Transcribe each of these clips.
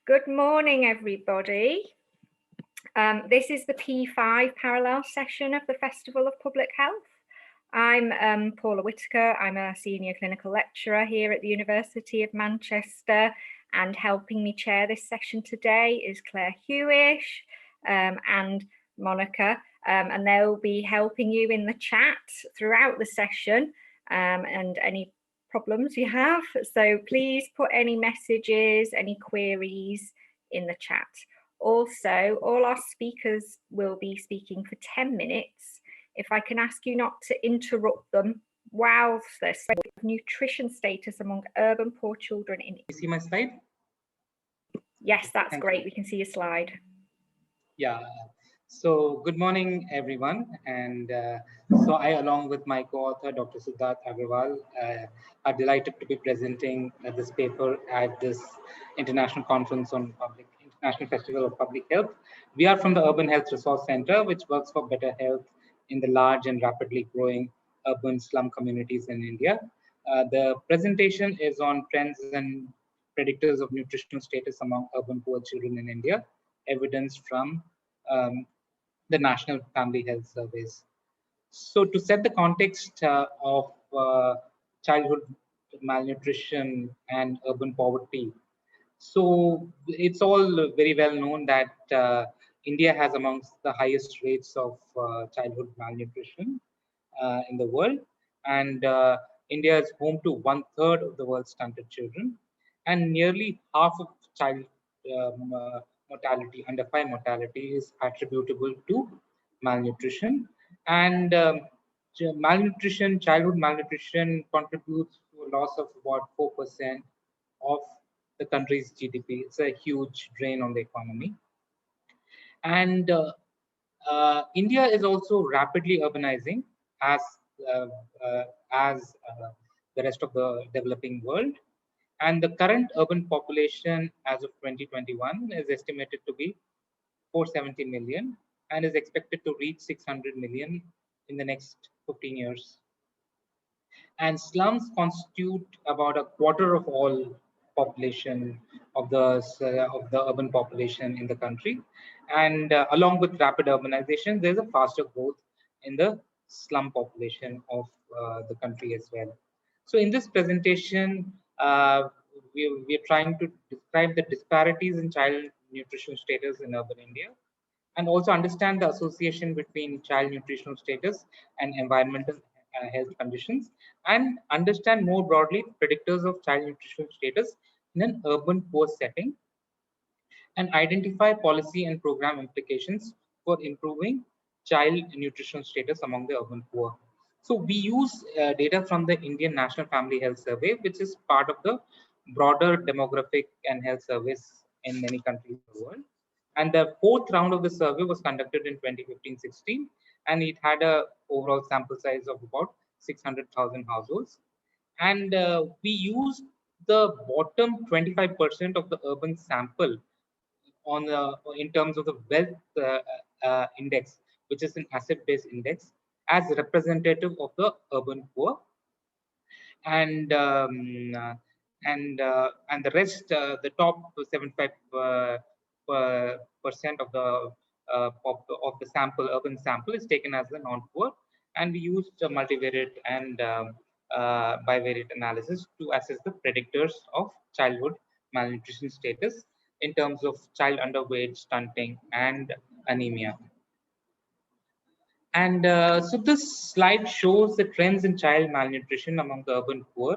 Good morning, everybody. This is the P5 parallel session of the Festival of Public Health. I'm Paula Whitaker. I'm a senior clinical lecturer here at the University of Manchester, and helping me chair this session today is Claire Hewish and Monica, and they'll be helping you in the chat throughout the session and any problems you have. So please put any messages, any queries in the chat. Also, all our speakers will be speaking for 10 minutes. If I can ask you not to interrupt them whilst they're speaking. Nutrition status among urban poor children in... You see my slide? Yes, that's great. We can see your slide. Yeah. So good morning, everyone. And so I, along with my co-author, Dr. Siddharth Agarwal, are delighted to be presenting this paper at this International Conference on International Festival of Public Health. We are from the Urban Health Resource Center, which works for better health in the large and rapidly growing urban slum communities in India. The presentation is on trends and predictors of nutritional status among urban poor children in India, evidence from the National Family Health Surveys. So to set the context of childhood malnutrition and urban poverty, so it's all very well known that India has amongst the highest rates of childhood malnutrition in the world, and India is home to 1/3 of the world's stunted children, and nearly half of child mortality, under 5 mortality, is attributable to malnutrition. And childhood malnutrition contributes to a loss of about 4% of the country's GDP. It's a huge drain on the economy. And India is also rapidly urbanizing as the rest of the developing world. And the current urban population as of 2021 is estimated to be 470 million and is expected to reach 600 million in the next 15 years. And slums constitute about a quarter of all population of the urban population in the country. And along with rapid urbanization, there's a faster growth in the slum population of the country as well. So in this presentation, we're trying to describe the disparities in child nutrition status in urban India, and also understand the association between child nutritional status and environmental health conditions, and understand more broadly predictors of child nutritional status in an urban poor setting, and identify policy and program implications for improving child nutritional status among the urban poor. So we use data from the Indian National Family Health Survey, which is part of the broader demographic and health surveys in many countries in the world. And the 4th round of the survey was conducted in 2015-16, and it had a overall sample size of about 600,000 households. And we used the bottom 25% of the urban sample on in terms of the wealth index, which is an asset-based index, as representative of the urban poor, and the rest, the top 75% of the sample, urban sample, is taken as the non-poor, and we used multivariate and bivariate analysis to assess the predictors of childhood malnutrition status in terms of child underweight, stunting, and anemia. And so this slide shows the trends in child malnutrition among the urban poor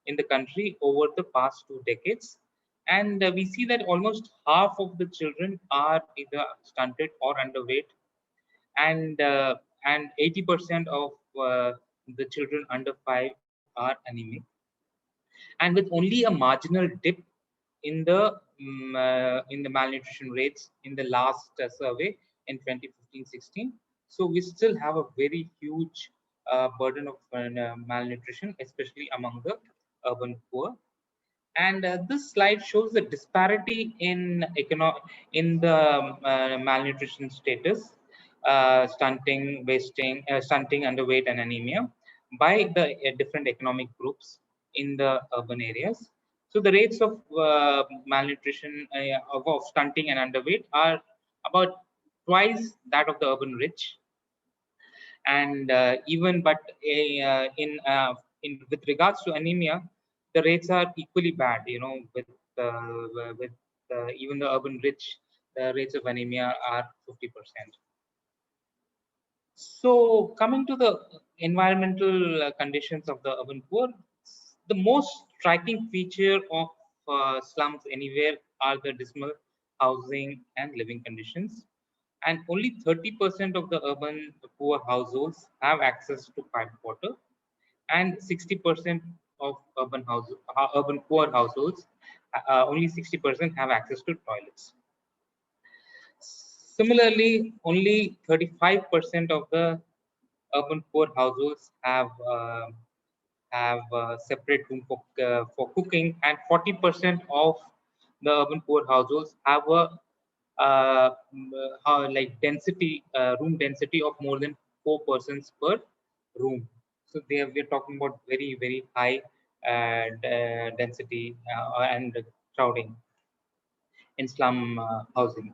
in the country over the past 2 decades. And we see that almost half of the children are either stunted or underweight, and 80% of the children under 5 are anemic. And with only a marginal dip in the malnutrition rates in the last survey in 2015-16. So we still have a very huge burden of malnutrition, especially among the urban poor. And this slide shows the disparity in the malnutrition status, stunting, wasting, stunting, underweight, and anemia by the different economic groups in the urban areas. So the rates of malnutrition, of stunting and underweight are about twice that of the urban rich. And even but in with regards to anemia, the rates are equally bad. With even the urban rich, the rates of anemia are 50%. So coming to the environmental conditions of the urban poor, the most striking feature of slums anywhere are the dismal housing and living conditions. And only 30% of the urban poor households have access to piped water, and 60% of urban poor households, only 60% have access to toilets. Similarly, only 35% of the urban poor households have separate room for cooking, and 40% of the urban poor households have a like room density of more than 4 persons per room. So we're talking about very high density and crowding in slum housing.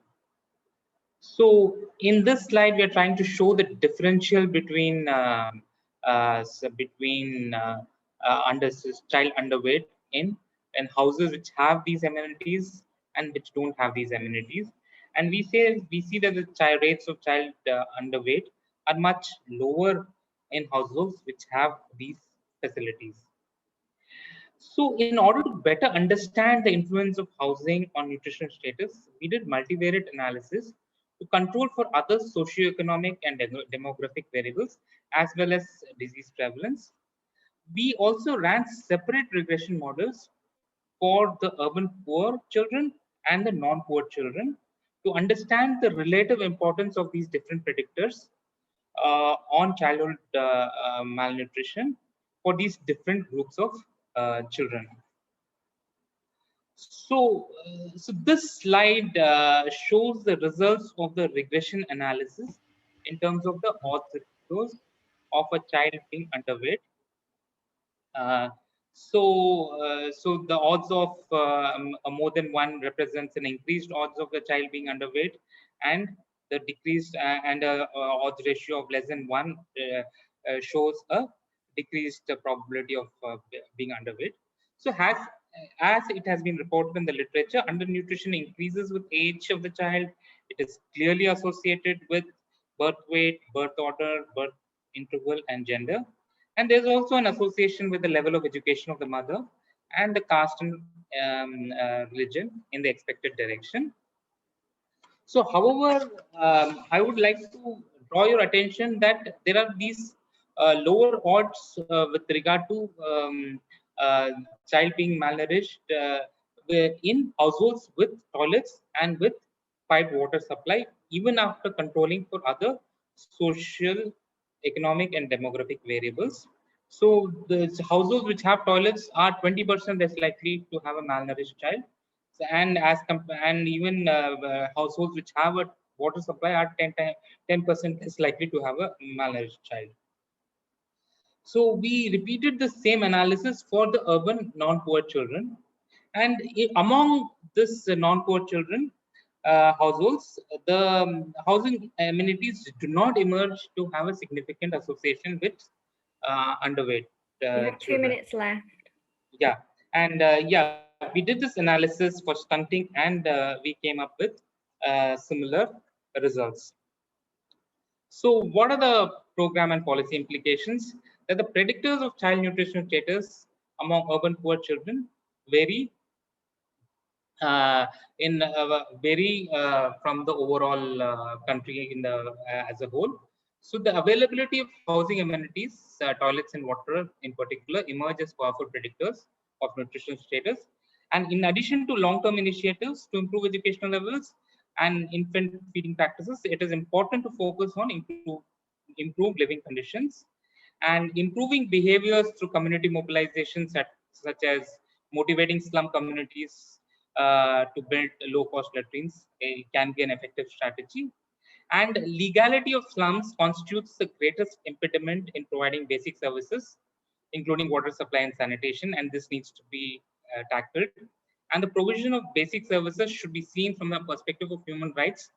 So in this slide, we are trying to show the differential between child underweight in houses which have these amenities and which don't have these amenities. And we see that the rates of child underweight are much lower in households which have these facilities. So in order to better understand the influence of housing on nutritional status, we did multivariate analysis to control for other socioeconomic and demographic variables as well as disease prevalence. We also ran separate regression models for the urban poor children and the non-poor children to understand the relative importance of these different predictors on childhood malnutrition for these different groups of children. So this slide shows the results of the regression analysis in terms of the odds ratios of a child being underweight. So the odds of more than one represents an increased odds of the child being underweight, and the decreased and odds ratio of less than one shows a decreased probability of being underweight. So as it has been reported in the literature, undernutrition increases with age of the child. It is clearly associated with birth weight, birth order, birth interval, and gender. And there's also an association with the level of education of the mother and the caste and religion in the expected direction. So, however, I would like to draw your attention that there are these lower odds with regard to child being malnourished in households with toilets and with piped water supply, even after controlling for other social, economic, and demographic variables. So, the households which have toilets are 20% less likely to have a malnourished child. So, and even households which have a water supply are 10% less likely to have a malnourished child. So we repeated the same analysis for the urban non-poor children, and among this non-poor children households, the housing amenities do not emerge to have a significant association with underweight We have 2 children. minutes left. Yeah, and we did this analysis for stunting, and we came up with similar results. So what are the program and policy implications? That the predictors of child nutritional status among urban poor children vary from the overall country as a whole. So the availability of housing amenities, toilets and water in particular, emerge as powerful predictors of nutritional status. And in addition to long-term initiatives to improve educational levels and infant feeding practices, it is important to focus on improved living conditions and improving behaviors through community mobilizations such as motivating slum communities to build low-cost latrines can be an effective strategy. And legality of slums constitutes the greatest impediment in providing basic services, including water supply and sanitation, and this needs to be tackled. And the provision of basic services should be seen from the perspective of human rights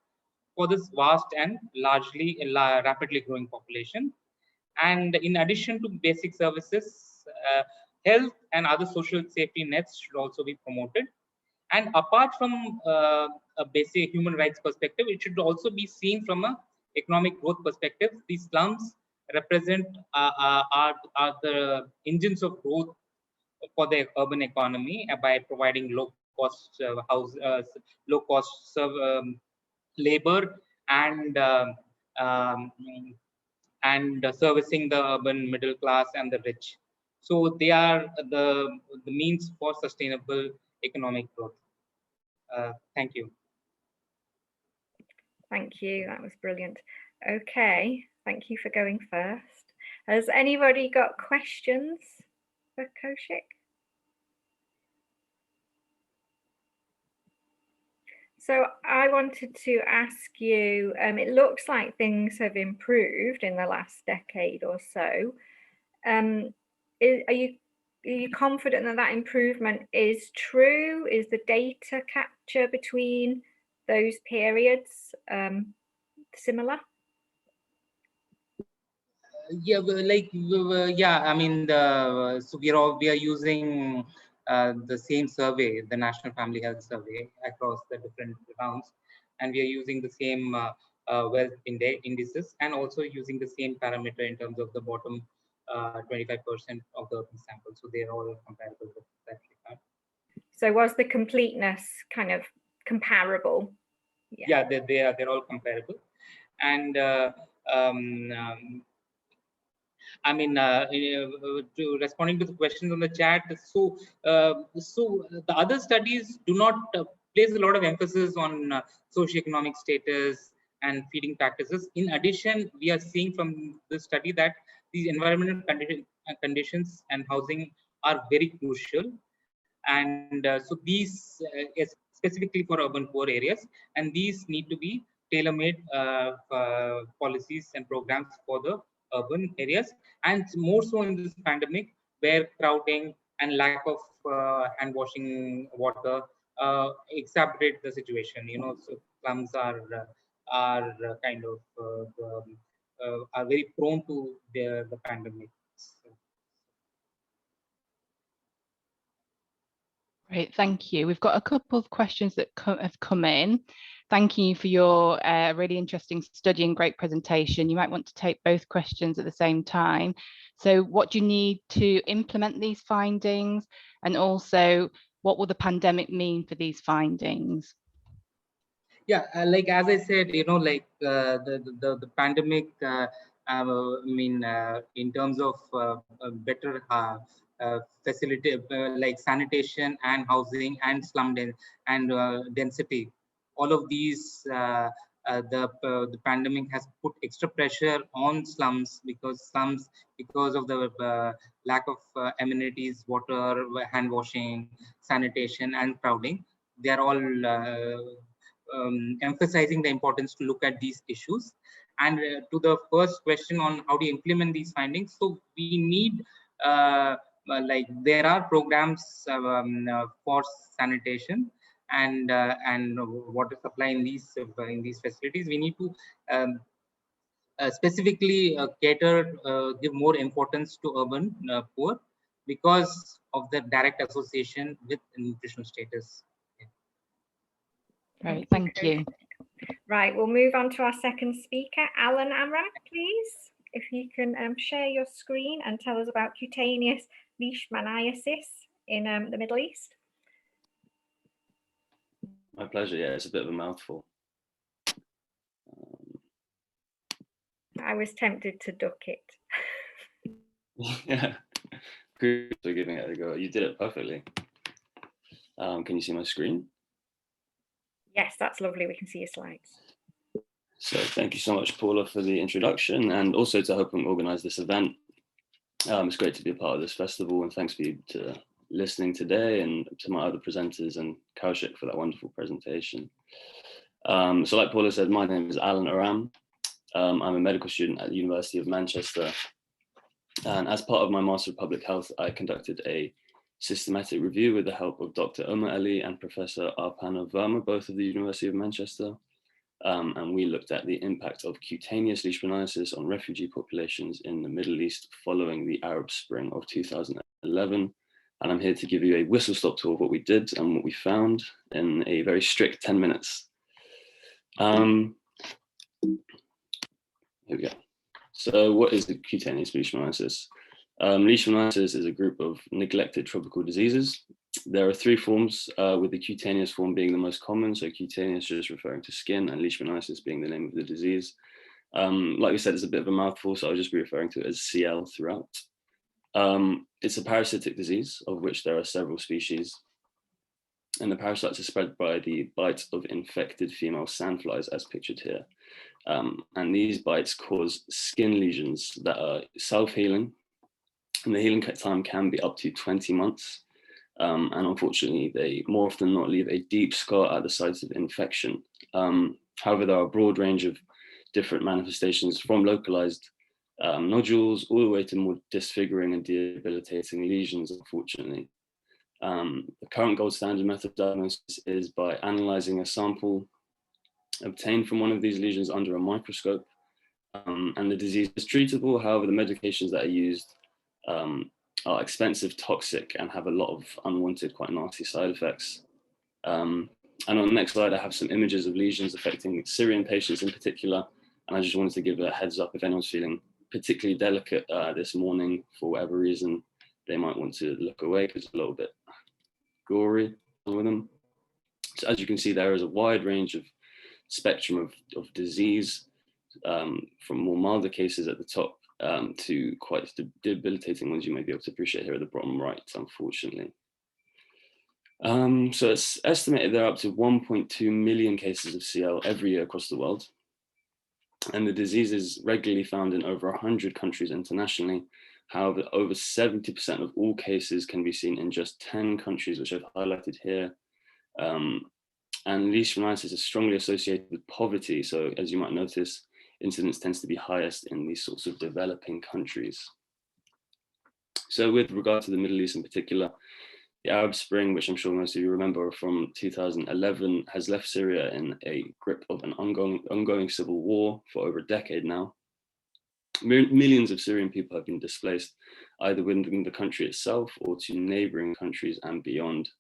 for this vast and largely rapidly growing population. And in addition to basic services, health and other social safety nets should also be promoted. And apart from a basic human rights perspective, it should also be seen from a economic growth perspective. These slums represent are the engines of growth for the urban economy by providing low cost low cost labor and um, servicing the urban middle class and the rich. So they are the means for sustainable economic growth. Thank you. Thank you. That was brilliant. Okay, thank you for going first. Has anybody got questions for Kaushik? So I wanted to ask you, it looks like things have improved in the last decade or so. Are you confident that that improvement is true? Is the data capture between those periods similar? Yeah, I mean, so we are using the same survey, the National Family Health Survey, across the different rounds, and we are using the same wealth indices, and also using the same parameter in terms of the bottom 25% of the urban sample. So they are all comparable with that regard. So was the completeness kind of comparable? Yeah, they're all comparable, and I mean, to responding to the questions on the chat. So the other studies do not place a lot of emphasis on socioeconomic status and feeding practices. In addition, we are seeing from the study that these environmental conditions and housing are very crucial. And so these is specifically for urban poor areas, and these need to be tailor-made policies and programs for the urban areas, and more so in this pandemic where crowding and lack of hand washing water exacerbate the situation. So slums are kind of are very prone to the pandemic. Great, thank you. We've got a couple of questions that have come in. Thank you for your really interesting study and great presentation. You might want to take both questions at the same time. So what do you need to implement these findings? And also, what will the pandemic mean for these findings? Yeah, like as I said, like the pandemic, I mean, in terms of better facility, like sanitation and housing and slum density, all of these, the pandemic has put extra pressure on slums because of the lack of amenities, water, hand washing, sanitation, and crowding. They are all emphasizing the importance to look at these issues. And to the first question on how to implement these findings, so we need like there are programs for sanitation and water supply in these facilities. We need to specifically give more importance to urban poor because of the direct association with nutritional status. Right, thank you. Right, we'll move on to our second speaker, Alan Aram, please. If you can share your screen and tell us about cutaneous leishmaniasis in the Middle East. My pleasure. Yeah, it's a bit of a mouthful. I was tempted to duck it. Yeah, good for giving it a go. You did it perfectly. Can you see my screen? Yes, that's lovely. We can see your slides. So thank you so much, Paula, for the introduction, and also to helping organize this event. It's great to be a part of this festival, and thanks for you to listening today, and to my other presenters and Kaushik for that wonderful presentation. So like Paula said, my name is Alan Aram. I'm a medical student at the University of Manchester. And as part of my Master of Public Health, I conducted a systematic review with the help of Dr. Omar Ali and Professor Arpana Verma, both of the University of Manchester. And we looked at the impact of cutaneous leishmaniasis on refugee populations in the Middle East following the Arab Spring of 2011. And I'm here to give you a whistle-stop tour of what we did and what we found in a very strict 10 minutes. Here we go. So what is the cutaneous leishmaniasis? Leishmaniasis is a group of neglected tropical diseases. There are 3 forms, with the cutaneous form being the most common. So cutaneous just referring to skin, and leishmaniasis being the name of the disease. Like we said, it's a bit of a mouthful, so I'll just be referring to it as CL throughout. It's a parasitic disease of which there are several species. And the parasites are spread by the bite of infected female sandflies, as pictured here. And these bites cause skin lesions that are self-healing, and the healing time can be up to 20 months. And unfortunately, they more often than not leave a deep scar at the site of infection. However, there are a broad range of different manifestations, from localized nodules all the way to more disfiguring and debilitating lesions, unfortunately. The current gold standard method of diagnosis is by analyzing a sample obtained from one of these lesions under a microscope. And the disease is treatable. However, the medications that are used are expensive, toxic, and have a lot of unwanted, quite nasty side effects. And on the next slide, I have some images of lesions affecting Syrian patients in particular. And I just wanted to give a heads up if anyone's feeling particularly delicate this morning for whatever reason, they might want to look away because it's a little bit gory with them. So as you can see, there is a wide range of spectrum of disease, from more milder cases at the top to quite debilitating ones you may be able to appreciate here at the bottom right, unfortunately. So it's estimated there are up to 1.2 million cases of CL every year across the world. And the disease is regularly found in over 100 countries internationally. However, over 70% of all cases can be seen in just 10 countries, which I've highlighted here. And leishmaniasis is strongly associated with poverty. So as you might notice, incidence tends to be highest in these sorts of developing countries. So with regard to the Middle East in particular, the Arab Spring, which I'm sure most of you remember from 2011, has left Syria in a grip of an ongoing civil war for over a decade now. Millions of Syrian people have been displaced, either within the country itself or to neighboring countries and beyond.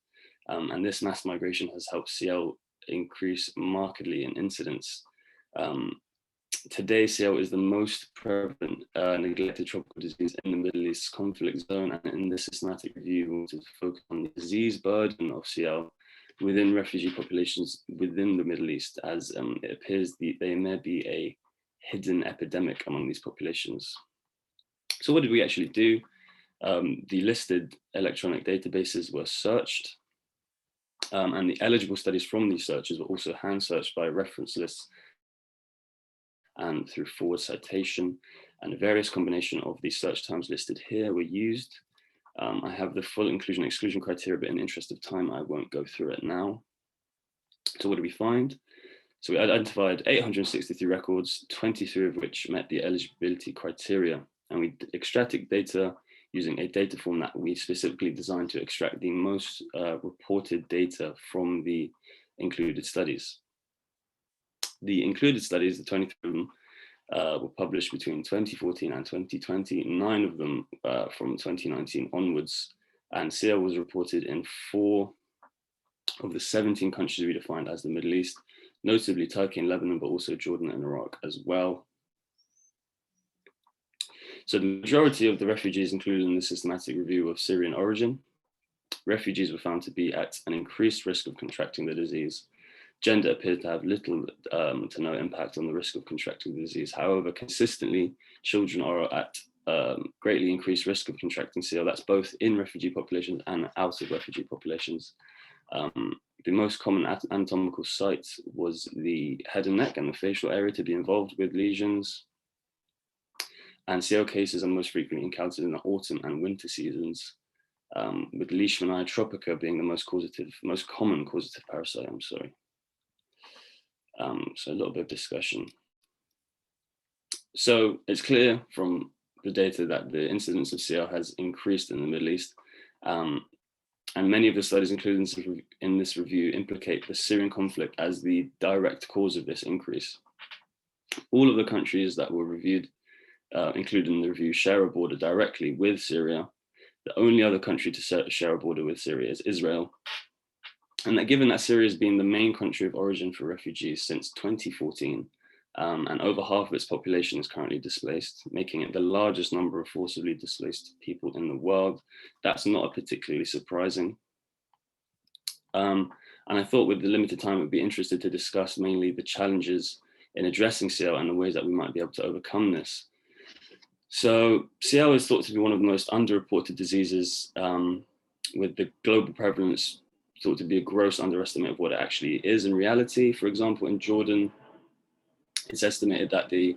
And this mass migration has helped CL increase markedly in incidence. Today, CL is the most prevalent neglected tropical disease in the Middle East conflict zone, and in this systematic review, we wanted to focus on the disease burden of CL within refugee populations within the Middle East, as it appears there may be a hidden epidemic among these populations. So what did we actually do? The listed electronic databases were searched, and the eligible studies from these searches were also hand searched by reference lists and through forward citation, and a various combination of the search terms listed here were used. I have the full inclusion exclusion criteria, but in the interest of time, I won't go through it now. So what did we find? So we identified 863 records, 23 of which met the eligibility criteria, and we extracted data using a data form that we specifically designed to extract the most reported data from the included studies. The included studies, the 23 of them, were published between 2014 and 2020, 9 of them from 2019 onwards, and CL was reported in 4 of the 17 countries we defined as the Middle East, notably Turkey and Lebanon, but also Jordan and Iraq as well. So the majority of the refugees included in the systematic review of Syrian origin. Refugees were found to be at an increased risk of contracting the disease. Gender appeared to have little to no impact on the risk of contracting the disease. However, consistently, children are at greatly increased risk of contracting CL. That's both in refugee populations and out of refugee populations. The most common anatomical site was the head and neck and the facial area to be involved with lesions. And CL cases are most frequently encountered in the autumn and winter seasons, with Leishmania tropica being the most common causative parasite, So a little bit of discussion. So it's clear from the data that the incidence of CL has increased in the Middle East. And many of the studies included in this review implicate the Syrian conflict as the direct cause of this increase. All of the countries that were reviewed, included in the review, share a border directly with Syria. The only other country to share a border with Syria is Israel. And that given that Syria has been the main country of origin for refugees since 2014, and over half of its population is currently displaced, making it the largest number of forcibly displaced people in the world, that's not particularly surprising. And I thought with the limited time, I'd be interested to discuss mainly the challenges in addressing CL and the ways that we might be able to overcome this. So CL is thought to be one of the most underreported diseases, with the global prevalence thought to be a gross underestimate of what it actually is in reality. For example, in Jordan, it's estimated that the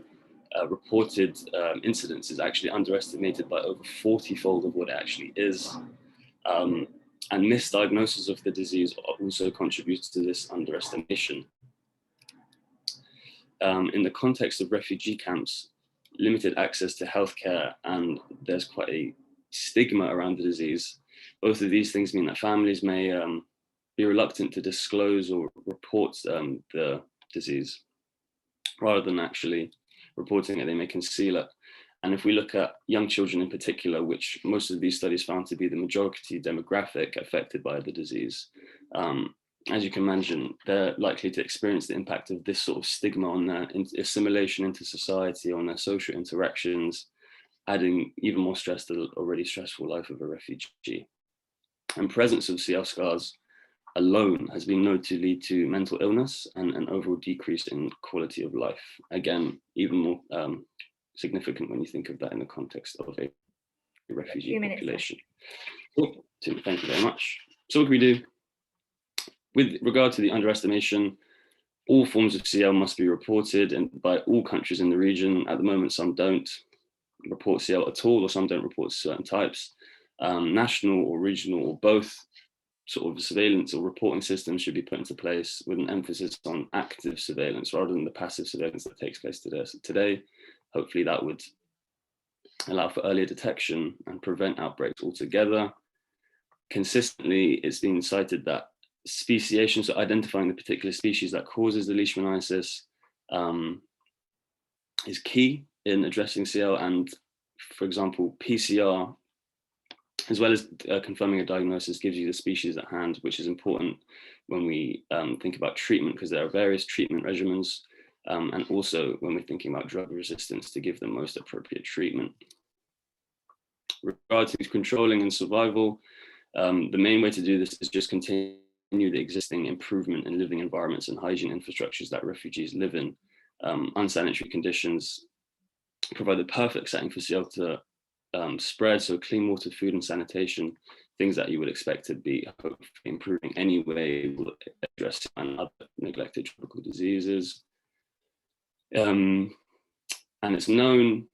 reported incidence is actually underestimated by over 40-fold of what it actually is. And misdiagnosis of the disease also contributes to this underestimation. In the context of refugee camps, limited access to healthcare, and there's quite a stigma around the disease. Both of these things mean that families may be reluctant to disclose or report the disease. Rather than actually reporting it, they may conceal it. And if we look at young children in particular, which most of these studies found to be the majority demographic affected by the disease, as you can imagine, they're likely to experience the impact of this sort of stigma on their assimilation into society, on their social interactions, adding even more stress to the already stressful life of a refugee. And presence of CL scars alone has been known to lead to mental illness and an overall decrease in quality of life. Again, even more significant when you think of that in the context of a refugee population. Cool. Thank you very much. So what can we do? With regard to the underestimation, all forms of CL must be reported, and by all countries in the region. At the moment, some don't report CL at all, or some don't report certain types. National or regional or both sort of surveillance or reporting systems should be put into place with an emphasis on active surveillance rather than the passive surveillance that takes place today. Hopefully that would allow for earlier detection and prevent outbreaks altogether. Consistently, it's been cited that speciation, so identifying the particular species that causes the leishmaniasis, is key in addressing CL. And for example, PCR, as well as confirming a diagnosis, gives you the species at hand, which is important when we think about treatment, because there are various treatment regimens, and also when we're thinking about drug resistance, to give the most appropriate treatment. Regarding controlling and survival, the main way to do this is just continue the existing improvement in living environments and hygiene infrastructures that refugees live in. Unsanitary conditions provide the perfect setting for CL to spread, so clean water, food and sanitation, things that you would expect to be hopefully improving anyway, will address other neglected tropical diseases. And it's known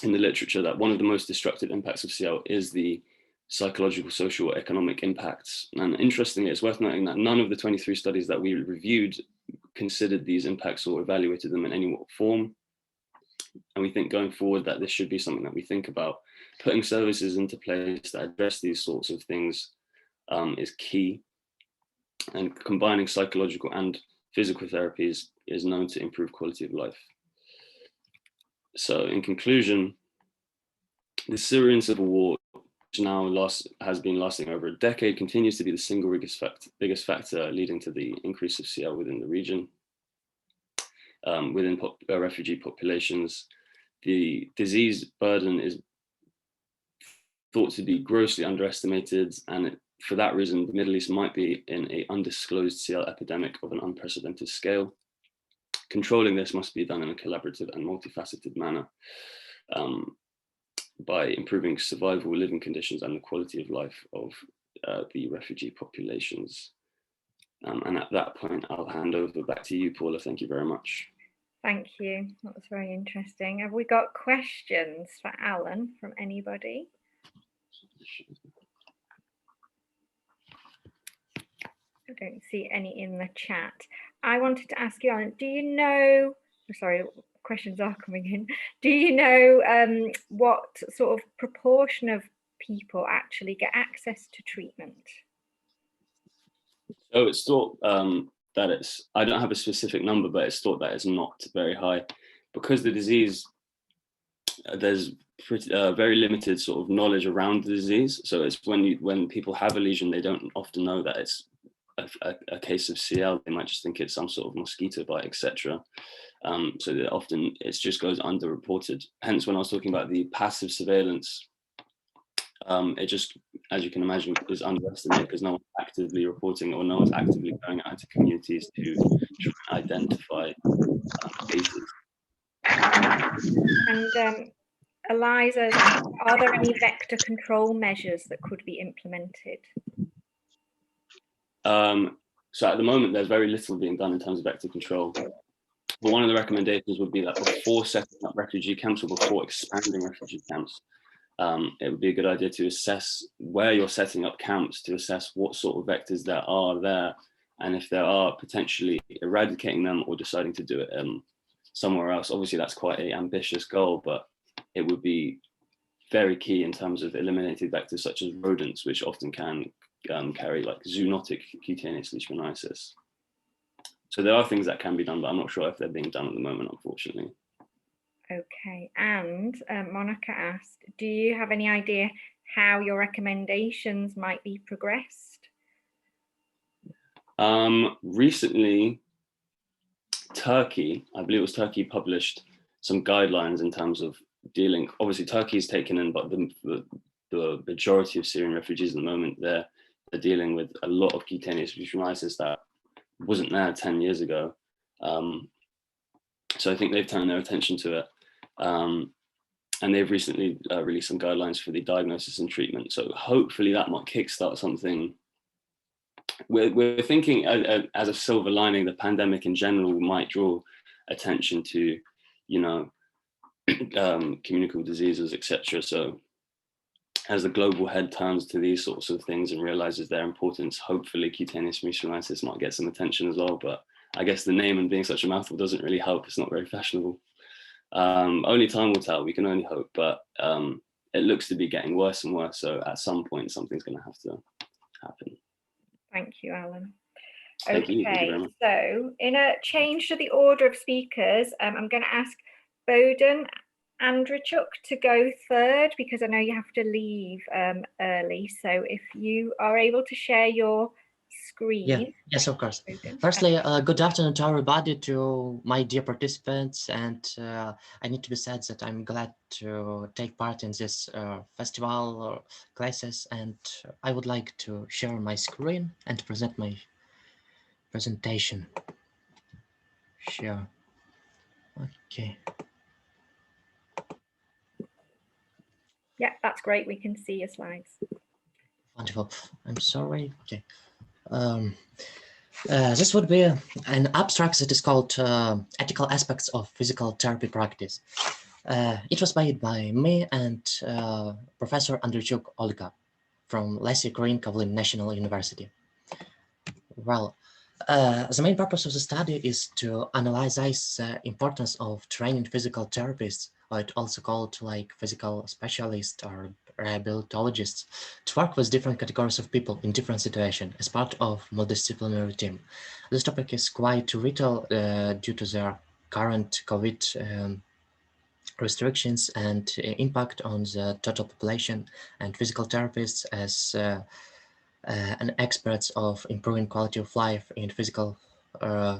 in the literature that one of the most destructive impacts of CL is the psychological, social, economic impacts. And interestingly, it's worth noting that none of the 23 studies that we reviewed considered these impacts or evaluated them in any form. And we think going forward that this should be something that we think about. Putting services into place that address these sorts of things is key. And combining psychological and physical therapies is known to improve quality of life. So in conclusion, the Syrian civil war, which now has been lasting over a decade, continues to be the single biggest factor leading to the increase of CL within the region. Within refugee populations, the disease burden is thought to be grossly underestimated, and for that reason, the Middle East might be in an undisclosed CL epidemic of an unprecedented scale. Controlling this must be done in a collaborative and multifaceted manner by improving survival, living conditions, and the quality of life of the refugee populations. And at that point, I'll hand over back to you, Paula. Thank you very much. Thank you. That was very interesting. Have we got questions for Alan from anybody? I don't see any in the chat. I wanted to ask you, Alan, do you know, sorry, questions are coming in. Do you know what sort of proportion of people actually get access to treatment? So it's thought that it's, I don't have a specific number, but it's thought that it's not very high because the disease, there's very limited sort of knowledge around the disease. So it's when people have a lesion, they don't often know that it's a case of CL. They might just think it's some sort of mosquito bite, etc. So that often it just goes underreported. Hence, when I was talking about the passive surveillance, it just, as you can imagine, is underestimated because no one's actively reporting or no one's actively going out to communities to try and identify cases. And Eliza, are there any vector control measures that could be implemented? So at the moment, there's very little being done in terms of vector control. But one of the recommendations would be that before setting up refugee camps or before expanding refugee camps, it would be a good idea to assess where you're setting up camps, to assess what sort of vectors there are there, and if there are, potentially eradicating them or deciding to do it somewhere else. Obviously, that's quite an ambitious goal, but it would be very key in terms of eliminating vectors such as rodents, which often can carry like zoonotic cutaneous leishmaniasis. So there are things that can be done, but I'm not sure if they're being done at the moment, unfortunately. Okay, and Monica asked, do you have any idea how your recommendations might be progressed? Recently, Turkey, I believe it was Turkey, published some guidelines in terms of dealing. Obviously, Turkey is taken in, but the majority of Syrian refugees at the moment, they're dealing with a lot of cutaneous leishmaniasis that wasn't there 10 years ago. So I think they've turned their attention to it. And they've recently released some guidelines for the diagnosis and treatment. So hopefully that might kickstart something. We're thinking as a silver lining, the pandemic in general might draw attention to, you know, communicable diseases, etc. So as the global head turns to these sorts of things and realizes their importance, hopefully cutaneous leishmaniasis might get some attention as well. But I guess the name and being such a mouthful doesn't really help. It's not very fashionable. Only time will tell, we can only hope, but it looks to be getting worse and worse. So at some point, something's going to have to happen. Thank you, Alan. Thank you very much. So in a change to the order of speakers, I'm going to ask Boden Andrzejczuk to go third because I know you have to leave early. So if you are able to share your screen. Yeah, yes, of course. Firstly, good afternoon to everybody, to my dear participants, and I need to be said that I'm glad to take part in this festival classes, and I would like to share my screen and present my presentation. Sure. Okay. Yeah, that's great. We can see your slides. Wonderful. I'm sorry. Okay. This would be an abstract that is called Ethical Aspects of Physical Therapy Practice. It was made by me and Professor Andrzejczuk Olga from Leslie Green Coving National University. Well, the main purpose of the study is to analyze the importance of training physical therapists, or it also called like physical specialists or rehabilitologists, to work with different categories of people in different situations as part of multidisciplinary team. This topic is quite vital due to their current COVID restrictions and impact on the total population, and physical therapists as an experts of improving quality of life in physical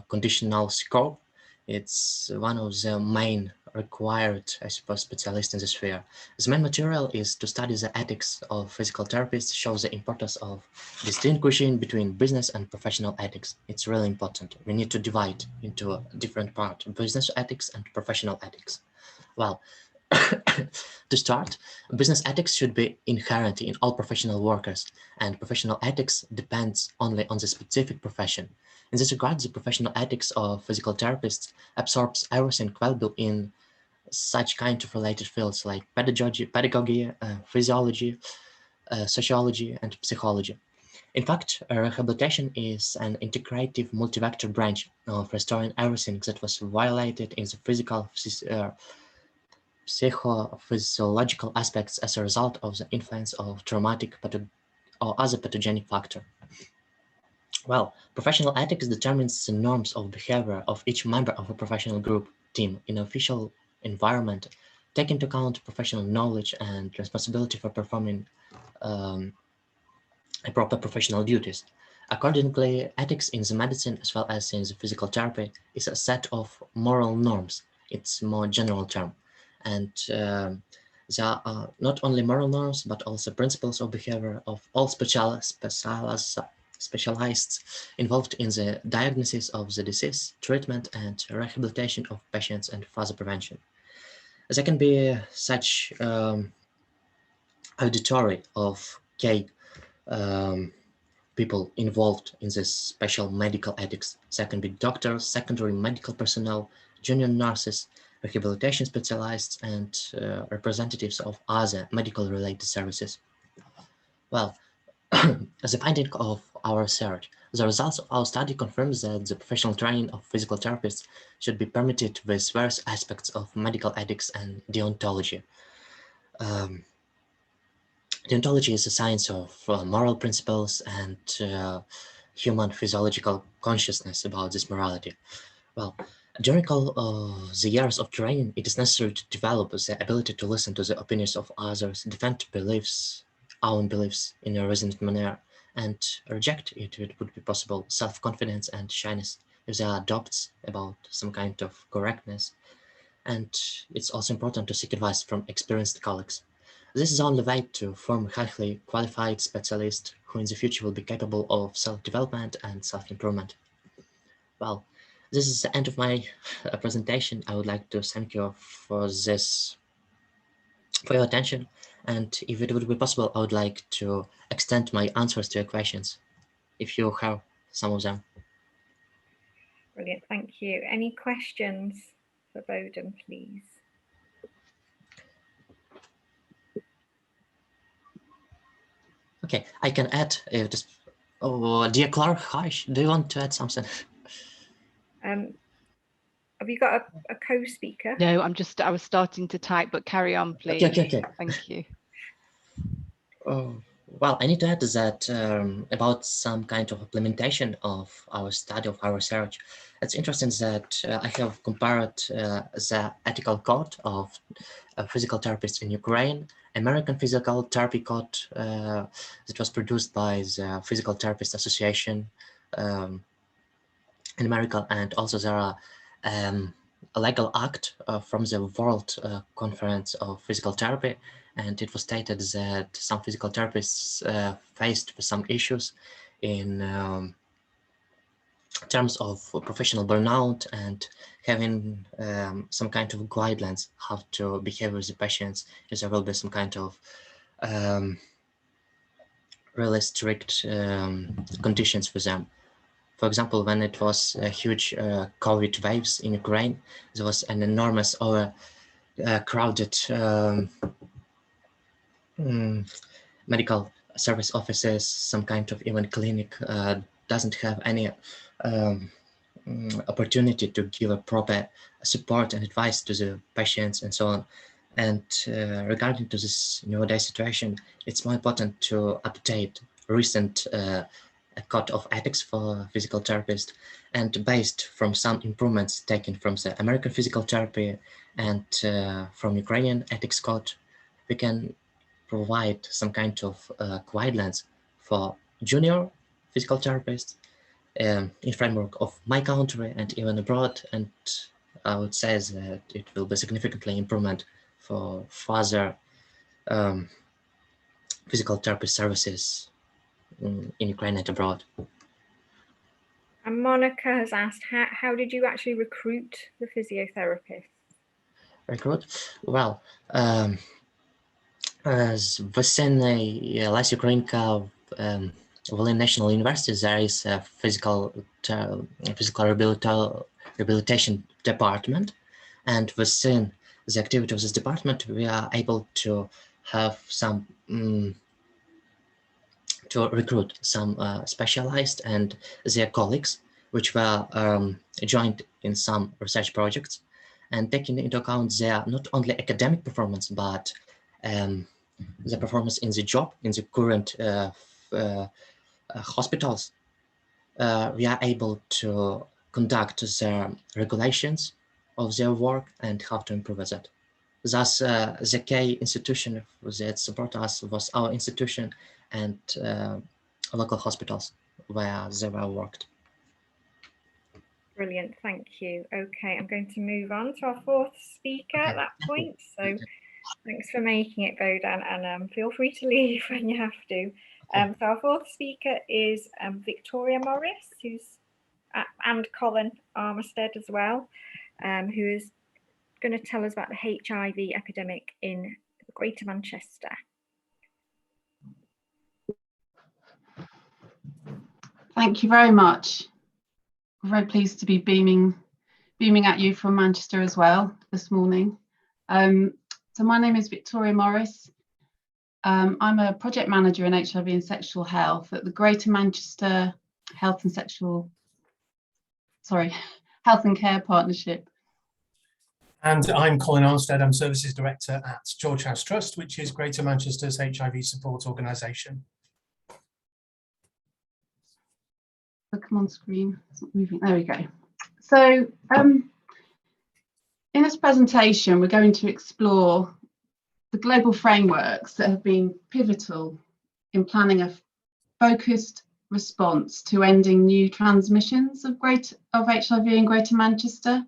conditional scope. It's one of the main required, I suppose, specialists in this sphere. The main material is to study the ethics of physical therapists, shows the importance of distinguishing between business and professional ethics. It's really important. We need to divide into a different part, business ethics and professional ethics. Well, to start, business ethics should be inherent in all professional workers, and professional ethics depends only on the specific profession. In this regard, the professional ethics of physical therapists absorbs everything valuable in such kind of related fields like pedagogy, physiology, sociology, and psychology. In fact, rehabilitation is an integrative multi-vector branch of restoring everything that was violated in the physical psychophysiological aspects as a result of the influence of traumatic or other pathogenic factor. Well, professional ethics determines the norms of behavior of each member of a professional group, team, in an official environment, take into account professional knowledge and responsibility for performing proper professional duties. Accordingly, ethics in the medicine as well as in the physical therapy is a set of moral norms. It's a more general term. And there are not only moral norms, but also principles of behavior of all specialists involved in the diagnosis of the disease, treatment, and rehabilitation of patients and further prevention. There can be such auditory of key people involved in this special medical ethics. There can be doctors, secondary medical personnel, junior nurses, rehabilitation specialists, and representatives of other medical related services. Well, as a finding of our research, the results of our study confirms that the professional training of physical therapists should be permitted with various aspects of medical ethics and deontology. Deontology is a science of moral principles and human physiological consciousness about this morality. Well, during all the years of training, it is necessary to develop the ability to listen to the opinions of others, defend own beliefs in a reasoned manner, and reject, if it would be possible, self-confidence and shyness if there are doubts about some kind of correctness. And it's also important to seek advice from experienced colleagues. This is the only way to form a highly qualified specialist who in the future will be capable of self-development and self-improvement. Well, this is the end of my presentation. I would like to thank you for your attention. And if it would be possible, I would like to extend my answers to your questions, if you have some of them. Brilliant, thank you. Any questions for Boden, please? Okay, I can add if this. Oh, dear Clark, hi. Do you want to add something? Have you got a co-speaker? No, I was starting to type, but carry on, please. Okay. Thank you. Well, I need to add that about some kind of implementation of our study, of our research. It's interesting that I have compared the ethical code of physical therapists in Ukraine, American Physical Therapy Code that was produced by the Physical Therapist Association in America, and also there are a legal act from the World Conference of Physical Therapy, and it was stated that some physical therapists faced with some issues in terms of professional burnout and having some kind of guidelines how to behave with the patients, if there will be some kind of really strict conditions for them. For example, when it was a huge COVID waves in Ukraine, there was an enormous crowded medical service offices, some kind of even clinic doesn't have any opportunity to give a proper support and advice to the patients and so on. And regarding to this nowadays situation, it's more important to update recent code of ethics for physical therapists, and based from some improvements taken from the American Physical Therapy and from Ukrainian ethics code, we can provide some kind of guidelines for junior physical therapists in framework of my country and even abroad. And I would say that it will be significantly improvement for further physical therapy services in Ukraine and abroad. And Monica has asked, how did you actually recruit the physiotherapists? Recruit? Well, within Less Ukrainka Volyn National University, there is a physical rehabilitation department, and within the activity of this department, we are able to have some to recruit some specialized and their colleagues, which were joined in some research projects. and taking into account their not only academic performance, but the performance in the job, in the current hospitals, we are able to conduct the regulations of their work and how to improve that. Thus, the key institution that support us was our institution and local hospitals where they were worked. Brilliant, thank you. Okay, I'm going to move on to our fourth speaker at that point. So thanks for making it, Bodan, and feel free to leave when you have to. So our fourth speaker is Victoria Morris, and Colin Armistead as well, who is going to tell us about the HIV epidemic in Greater Manchester. Thank you very much. I'm very pleased to be beaming at you from Manchester as well this morning. So my name is Victoria Morris. I'm a project manager in HIV and sexual health at the Greater Manchester Health and Care Partnership. And I'm Colin Armstead. I'm Services Director at George House Trust, which is Greater Manchester's HIV support organisation. Come on screen, it's not moving. There we go. So in this presentation, we're going to explore the global frameworks that have been pivotal in planning a focused response to ending new transmissions of HIV in Greater Manchester.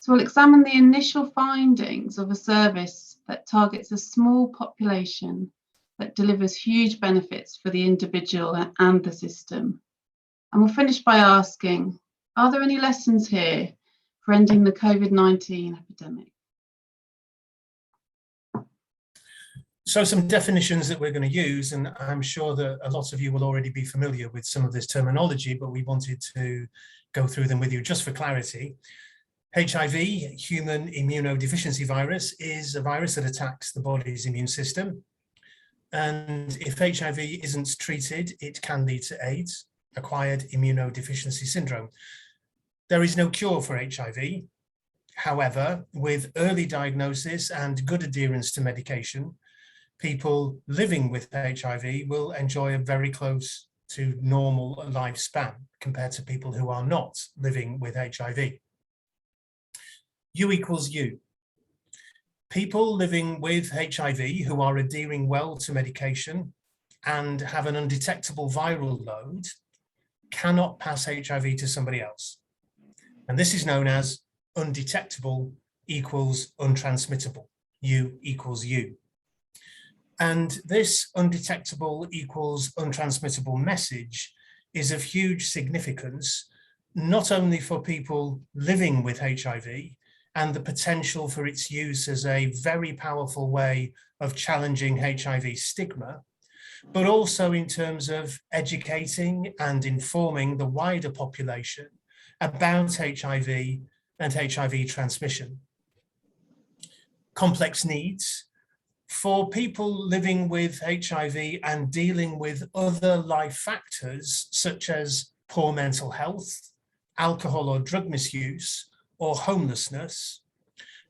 So we'll examine the initial findings of a service that targets a small population that delivers huge benefits for the individual and the system. And we'll finish by asking, are there any lessons here for ending the COVID-19 epidemic? So some definitions that we're going to use, and I'm sure that a lot of you will already be familiar with some of this terminology, but we wanted to go through them with you just for clarity. HIV, human immunodeficiency virus, is a virus that attacks the body's immune system. And if HIV isn't treated, it can lead to AIDS, acquired immunodeficiency syndrome. There is no cure for HIV. However, with early diagnosis and good adherence to medication, people living with HIV will enjoy a very close to normal lifespan compared to people who are not living with HIV. U equals U. People living with HIV who are adhering well to medication and have an undetectable viral load cannot pass HIV to somebody else. And this is known as undetectable equals untransmittable, U equals U. And this undetectable equals untransmittable message is of huge significance, not only for people living with HIV and the potential for its use as a very powerful way of challenging HIV stigma, but also in terms of educating and informing the wider population about HIV and HIV transmission. Complex needs. For people living with HIV and dealing with other life factors such as poor mental health, alcohol or drug misuse, or homelessness,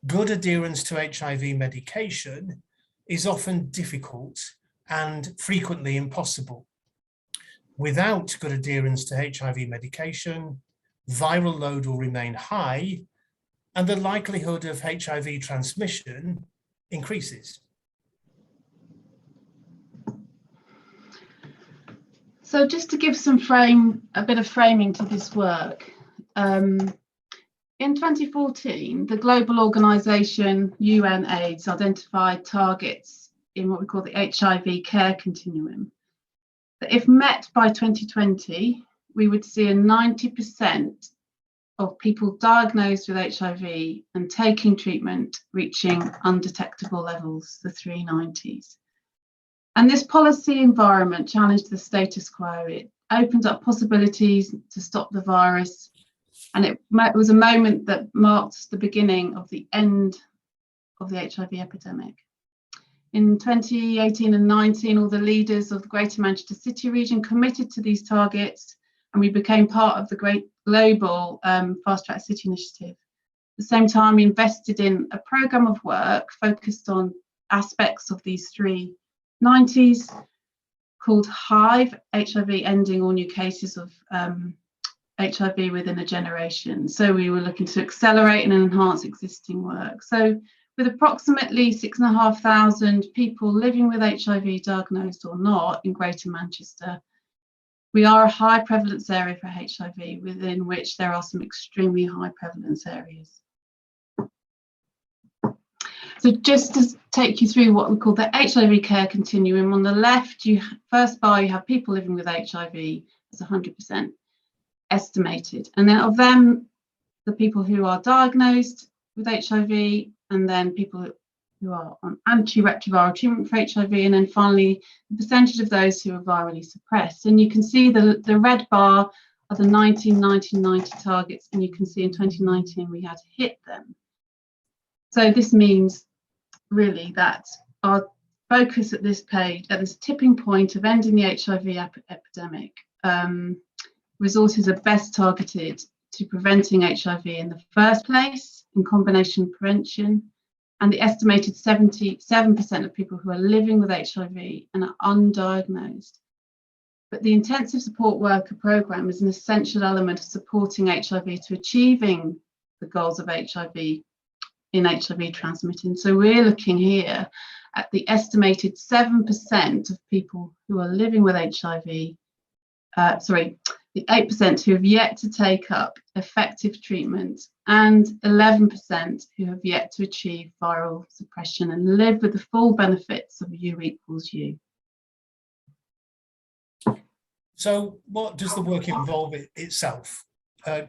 good adherence to HIV medication is often difficult and frequently impossible. Without good adherence to HIV medication, viral load will remain high and the likelihood of HIV transmission increases. So just to give a bit of framing to this work, in 2014, the global organisation UNAIDS identified targets in what we call the HIV Care Continuum, that if met by 2020, we would see a 90% of people diagnosed with HIV and taking treatment reaching undetectable levels, the 390s. And this policy environment challenged the status quo. It opened up possibilities to stop the virus. And it was a moment that marked the beginning of the end of the HIV epidemic. In 2018 and 19, all the leaders of the Greater Manchester City region committed to these targets, and we became part of the great global Fast Track City initiative. the same time, we invested in a programme of work focused on aspects of these three 90s called Hiv, HIV ending all new cases of HIV within a generation. So we were looking to accelerate and enhance existing work. So with approximately 6,500 people living with HIV, diagnosed or not, in Greater Manchester, we are a high prevalence area for HIV, within which there are some extremely high prevalence areas. So just to take you through what we call the HIV care continuum, on the left, first bar, you have people living with HIV as 100% estimated. And then of them, the people who are diagnosed with HIV, and then people who are on antiretroviral treatment for HIV, and then finally the percentage of those who are virally suppressed. And you can see the red bar are the 1990 targets, and you can see in 2019 we had hit them. So this means really that our focus at this page, at this tipping point of ending the HIV epidemic, resources are best targeted to preventing HIV in the first place, in combination prevention, and the estimated 77% of people who are living with HIV and are undiagnosed. But the intensive support worker programme is an essential element of supporting HIV to achieving the goals of HIV in HIV transmitting. So we're looking here at the estimated 7% of people who are living with HIV, the 8% who have yet to take up effective treatment, and 11% who have yet to achieve viral suppression and live with the full benefits of U equals U. So what does the work involve itself?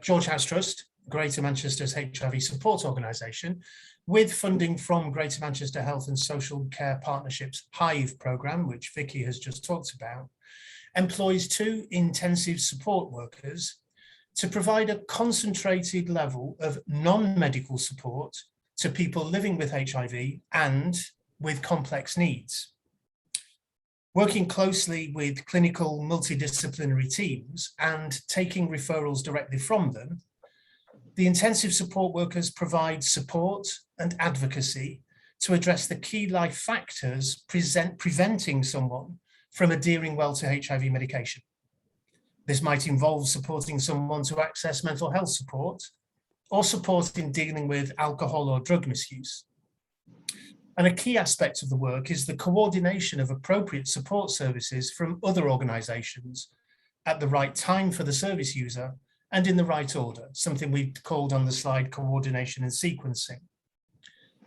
George House Trust, Greater Manchester's HIV support organisation, with funding from Greater Manchester Health and Social Care Partnership's Hiv programme, which Vicky has just talked about, employs 2 intensive support workers to provide a concentrated level of non-medical support to people living with HIV and with complex needs. Working closely with clinical multidisciplinary teams and taking referrals directly from them, the intensive support workers provide support and advocacy to address the key life factors preventing someone from adhering well to HIV medication. This might involve supporting someone to access mental health support or support in dealing with alcohol or drug misuse. And a key aspect of the work is the coordination of appropriate support services from other organisations at the right time for the service user and in the right order, something we called on the slide coordination and sequencing.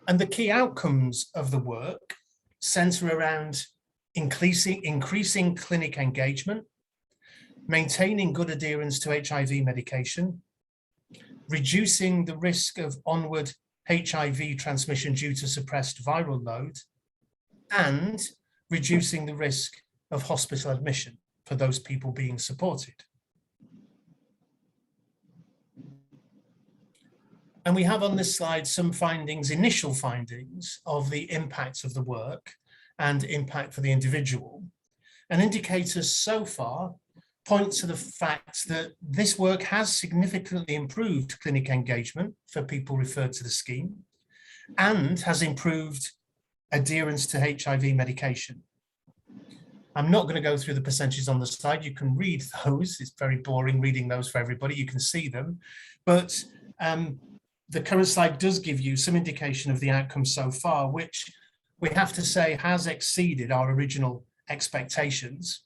And the key outcomes of the work centre around increasing clinic engagement, maintaining good adherence to HIV medication, reducing the risk of onward HIV transmission due to suppressed viral load, and reducing the risk of hospital admission for those people being supported. And we have on this slide some findings, initial findings of the impact of the work and impact for the individual. And indicators so far point to the fact that this work has significantly improved clinic engagement for people referred to the scheme and has improved adherence to HIV medication. I'm not going to go through the percentages on the slide. You can read those. It's very boring reading those for everybody. You can see them. But the current slide does give you some indication of the outcomes so far, which we have to say has exceeded our original expectations.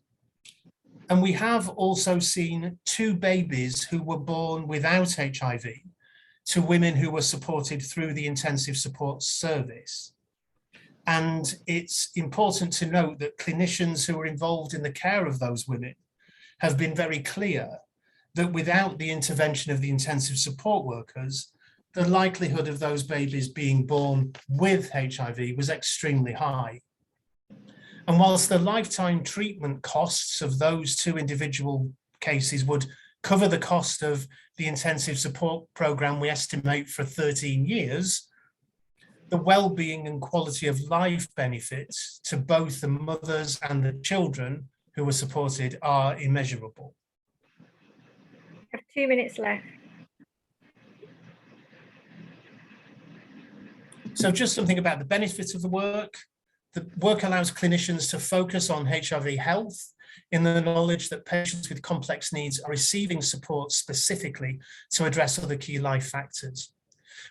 And we have also seen 2 babies who were born without HIV to women who were supported through the intensive support service. And it's important to note that clinicians who are involved in the care of those women have been very clear that without the intervention of the intensive support workers, the likelihood of those babies being born with HIV was extremely high. And whilst the lifetime treatment costs of those 2 individual cases would cover the cost of the intensive support programme we estimate for 13 years, the well-being and quality of life benefits to both the mothers and the children who were supported are immeasurable. We have 2 minutes left. So just something about the benefits of the work. The work allows clinicians to focus on HIV health in the knowledge that patients with complex needs are receiving support specifically to address other key life factors.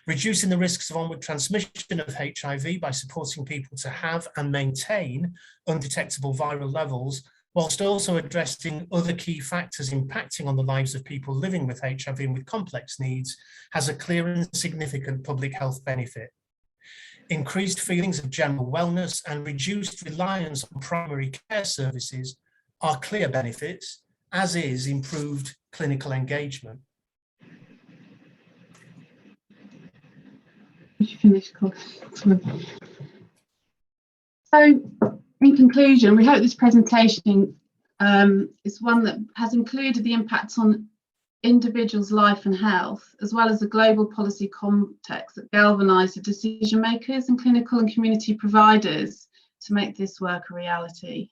Reducing the risks of onward transmission of HIV by supporting people to have and maintain undetectable viral levels, whilst also addressing other key factors impacting on the lives of people living with HIV and with complex needs, has a clear and significant public health benefit. Increased feelings of general wellness and reduced reliance on primary care services are clear benefits, as is improved clinical engagement. Did you finish? So, in conclusion, we hope this presentation is one that has included the impacts on individuals' life and health, as well as the global policy context that galvanise the decision makers and clinical and community providers to make this work a reality.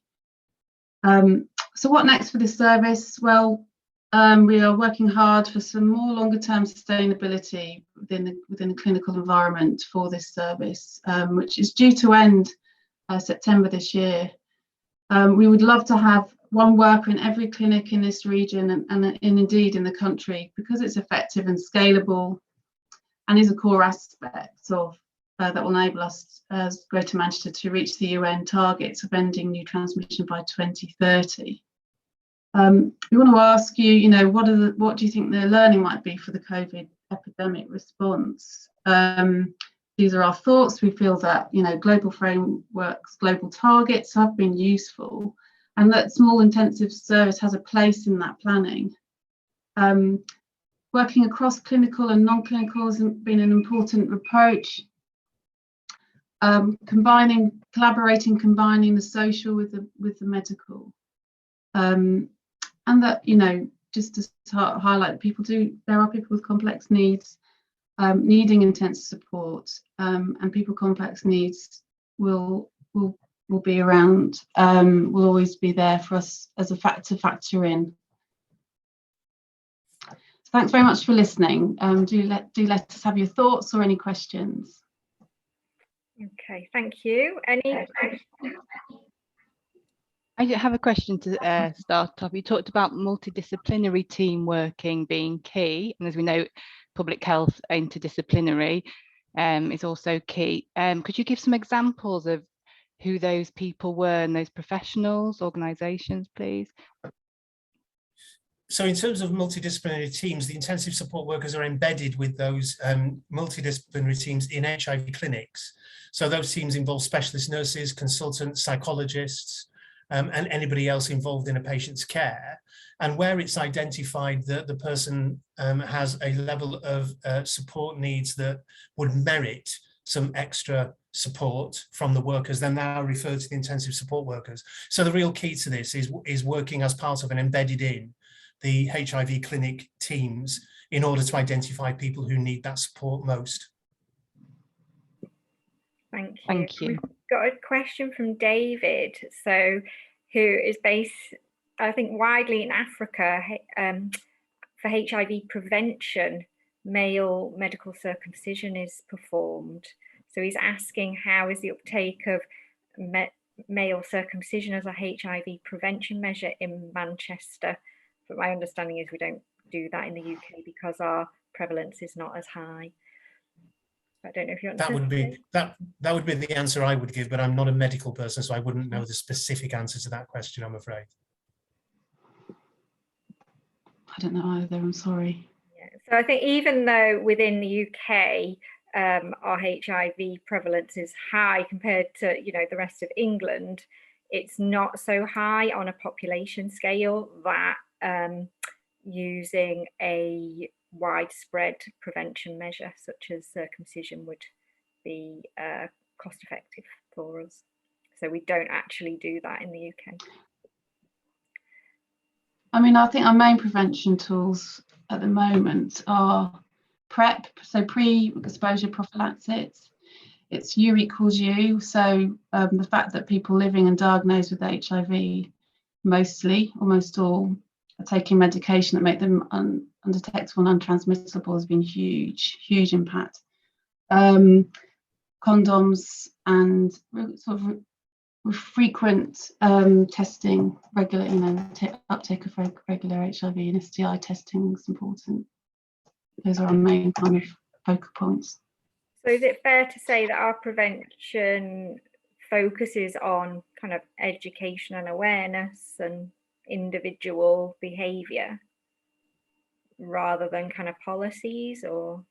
So what next for this service? Well, we are working hard for some more longer-term sustainability within the clinical environment for this service, which is due to end September this year. We would love to have one worker in every clinic in this region and indeed in the country, because it's effective and scalable and is a core aspect of that will enable us as Greater Manchester to reach the UN targets of ending new transmission by 2030. We want to ask you, what do you think the learning might be for the COVID epidemic response? These are our thoughts. We feel that, global frameworks, global targets have been useful, and that small intensive service has a place in that planning. Working across clinical and non-clinical has been an important approach. Combining the social with the medical. And that, just to highlight, there are people with complex needs needing intense support, and people with complex needs will be around, will always be there for us as a factor in. So thanks very much for listening. Do let us have your thoughts or any questions. Okay, thank you. Any? I have a question to start off. You talked about multidisciplinary team working being key, and as we know, public health interdisciplinary is also key. Could you give some examples of who those people were and those professionals, organisations, please? So in terms of multidisciplinary teams, the intensive support workers are embedded with those multidisciplinary teams in HIV clinics. So those teams involve specialist nurses, consultants, psychologists, and anybody else involved in a patient's care. And where it's identified that the person has a level of support needs that would merit some extra support from the workers, then they are referred to the intensive support workers. So the real key to this is working as part of and embedded in the HIV clinic teams in order to identify people who need that support most. Thank you. Thank you. We've got a question from David, who is based, I think, widely in Africa for HIV prevention. Male medical circumcision is performed. So he's asking, how is the uptake of male circumcision as a HIV prevention measure in Manchester? But my understanding is we don't do that in the UK because our prevalence is not as high. I don't know if you want that would be the answer I would give, but I'm not a medical person, so I wouldn't know the specific answer to that question, I'm afraid. I don't know either, I'm sorry. Yeah. So I think even though within the UK our HIV prevalence is high compared to the rest of England, it's not so high on a population scale that using a widespread prevention measure such as circumcision would be cost effective for us. So we don't actually do that in the UK. I mean, I think our main prevention tools at the moment are PrEP, so pre-exposure prophylaxis. It's U equals U, so the fact that people living and diagnosed with HIV, almost all, are taking medication that make them undetectable and untransmissible has been huge impact. condoms and sort of with frequent testing, regular, uptake of regular HIV and STI testing is important. Those are our main kind of focal points. So is it fair to say that our prevention focuses on kind of education and awareness and individual behaviour rather than kind of policies? Or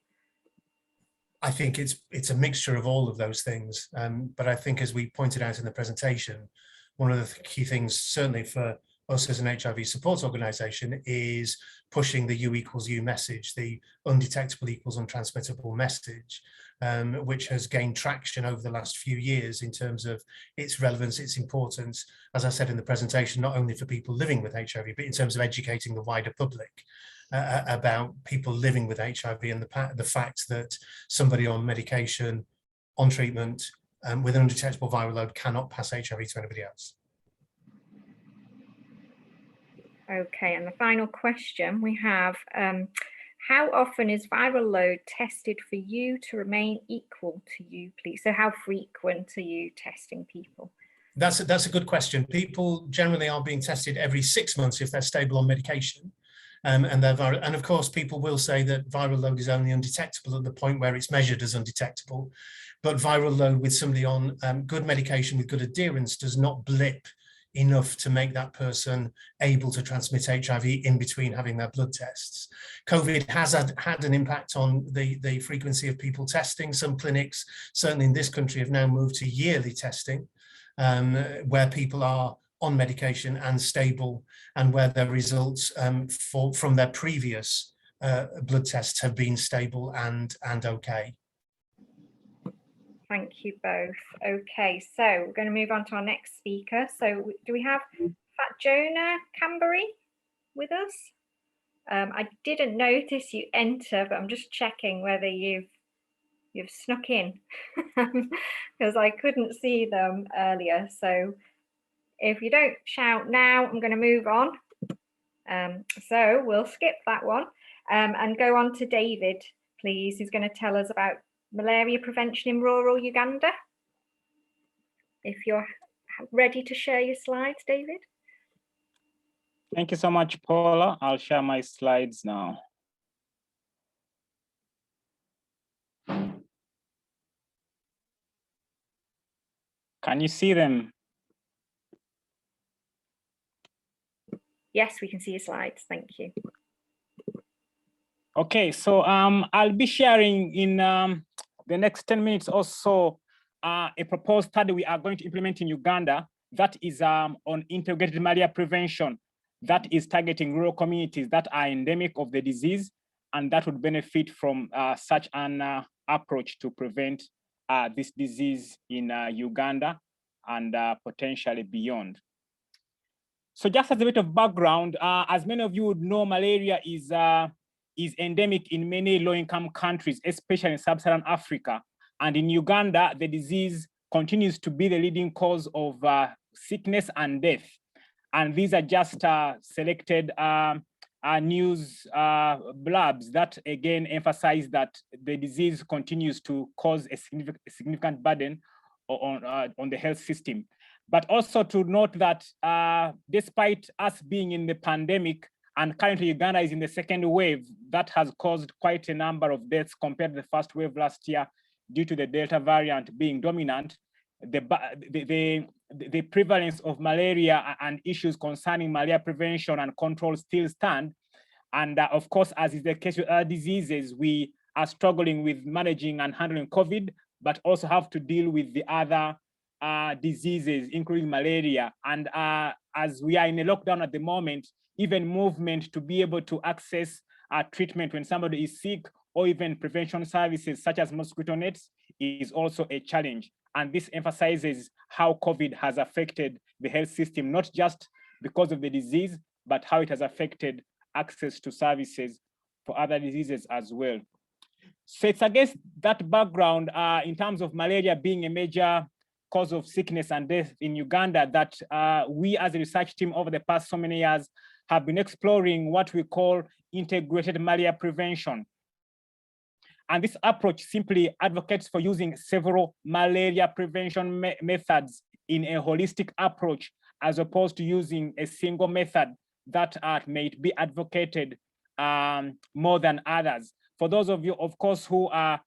I think it's a mixture of all of those things. But I think, as we pointed out in the presentation, one of the key things, certainly for us as an HIV support organisation, is pushing the U equals U message, the undetectable equals untransmittable message, which has gained traction over the last few years in terms of its relevance, its importance, as I said in the presentation, not only for people living with HIV, but in terms of educating the wider public about people living with HIV and the fact that somebody on medication, on treatment, with an undetectable viral load cannot pass HIV to anybody else. okay, and the final question we have, how often is viral load tested for you to remain equal to you, please? So how frequent are you testing people? That's a good question. People generally are being tested every 6 months if they're stable on medication. And of course, people will say that viral load is only undetectable at the point where it's measured as undetectable. But viral load with somebody on good medication with good adherence does not blip enough to make that person able to transmit HIV in between having their blood tests. COVID has had an impact on the frequency of people testing. Some clinics, certainly in this country, have now moved to yearly testing, where people are on medication and stable, and where their results from their previous blood tests have been stable and okay. Thank you both. Okay, so we're going to move on to our next speaker. So do we have Fat Jonah Cambery with us? I didn't notice you enter, but I'm just checking whether you've snuck in because I couldn't see them earlier. So if you don't shout now, I'm going to move on. So we'll skip that one and go on to David, please, who's going to tell us about malaria prevention in rural Uganda. If you're ready to share your slides, David. Thank you so much, Paula. I'll share my slides now. Can you see them? Yes, we can see your slides. Thank you. Okay, so I'll be sharing in the next 10 minutes or so a proposed study we are going to implement in Uganda that is on integrated malaria prevention, that is targeting rural communities that are endemic of the disease and that would benefit from such an approach to prevent this disease in Uganda and potentially beyond. So just as a bit of background, as many of you would know, malaria is endemic in many low-income countries, especially in sub-Saharan Africa. And in Uganda, the disease continues to be the leading cause of sickness and death. And these are just selected news blurbs that again emphasize that the disease continues to cause a significant burden on the health system. But also to note that despite us being in the pandemic, and currently Uganda is in the second wave, that has caused quite a number of deaths compared to the first wave last year due to the Delta variant being dominant. The prevalence of malaria and issues concerning malaria prevention and control still stand. And of course, as is the case with other diseases, we are struggling with managing and handling COVID, but also have to deal with the other diseases, including malaria. And as we are in a lockdown at the moment, even movement to be able to access treatment when somebody is sick, or even prevention services such as mosquito nets is also a challenge. And this emphasizes how COVID has affected the health system, not just because of the disease, but how it has affected access to services for other diseases as well. So it's against that background, in terms of malaria being a major cause of sickness and death in Uganda, that we as a research team over the past so many years have been exploring what we call integrated malaria prevention. And this approach simply advocates for using several malaria prevention methods in a holistic approach, as opposed to using a single method that may be advocated more than others. For those of you, of course, who are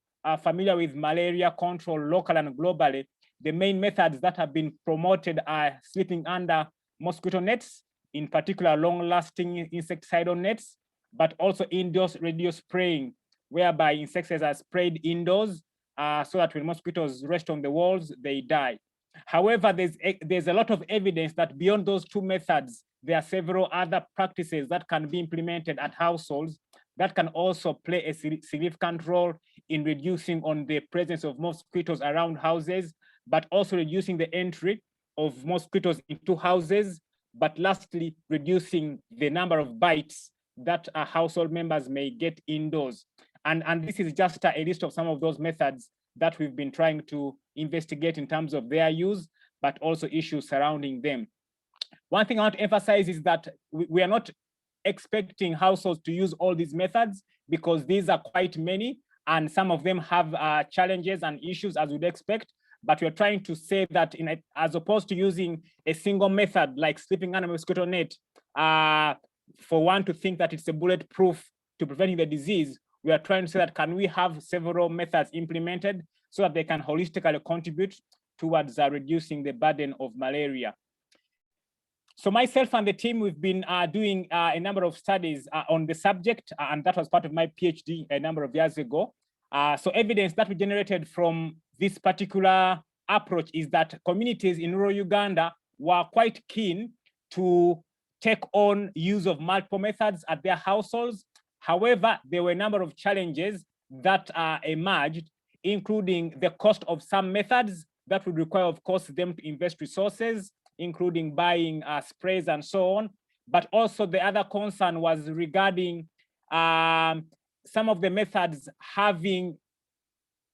familiar with malaria control local and globally, the main methods that have been promoted are sleeping under mosquito nets, in particular long-lasting insecticidal nets, but also indoors radio spraying, whereby insecticides are sprayed indoors so that when mosquitoes rest on the walls, they die. However, there's a lot of evidence that beyond those two methods, there are several other practices that can be implemented at households that can also play a significant role in reducing on the presence of mosquitoes around houses, but also reducing the entry of mosquitoes into houses, but lastly, reducing the number of bites that household members may get indoors. And this is just a list of some of those methods that we've been trying to investigate in terms of their use, but also issues surrounding them. One thing I want to emphasize is that we are not expecting households to use all these methods, because these are quite many, and some of them have challenges and issues as we'd expect. But we're trying to say that as opposed to using a single method like sleeping under a mosquito net, for one to think that it's a bulletproof to preventing the disease, we are trying to say that can we have several methods implemented so that they can holistically contribute towards reducing the burden of malaria. So myself and the team, we've been doing a number of studies on the subject, and that was part of my PhD a number of years ago. So evidence that we generated from this particular approach is that communities in rural Uganda were quite keen to take on use of multiple methods at their households. However, there were a number of challenges that emerged, including the cost of some methods that would require, of course, them to invest resources, including buying sprays and so on. But also the other concern was regarding some of the methods having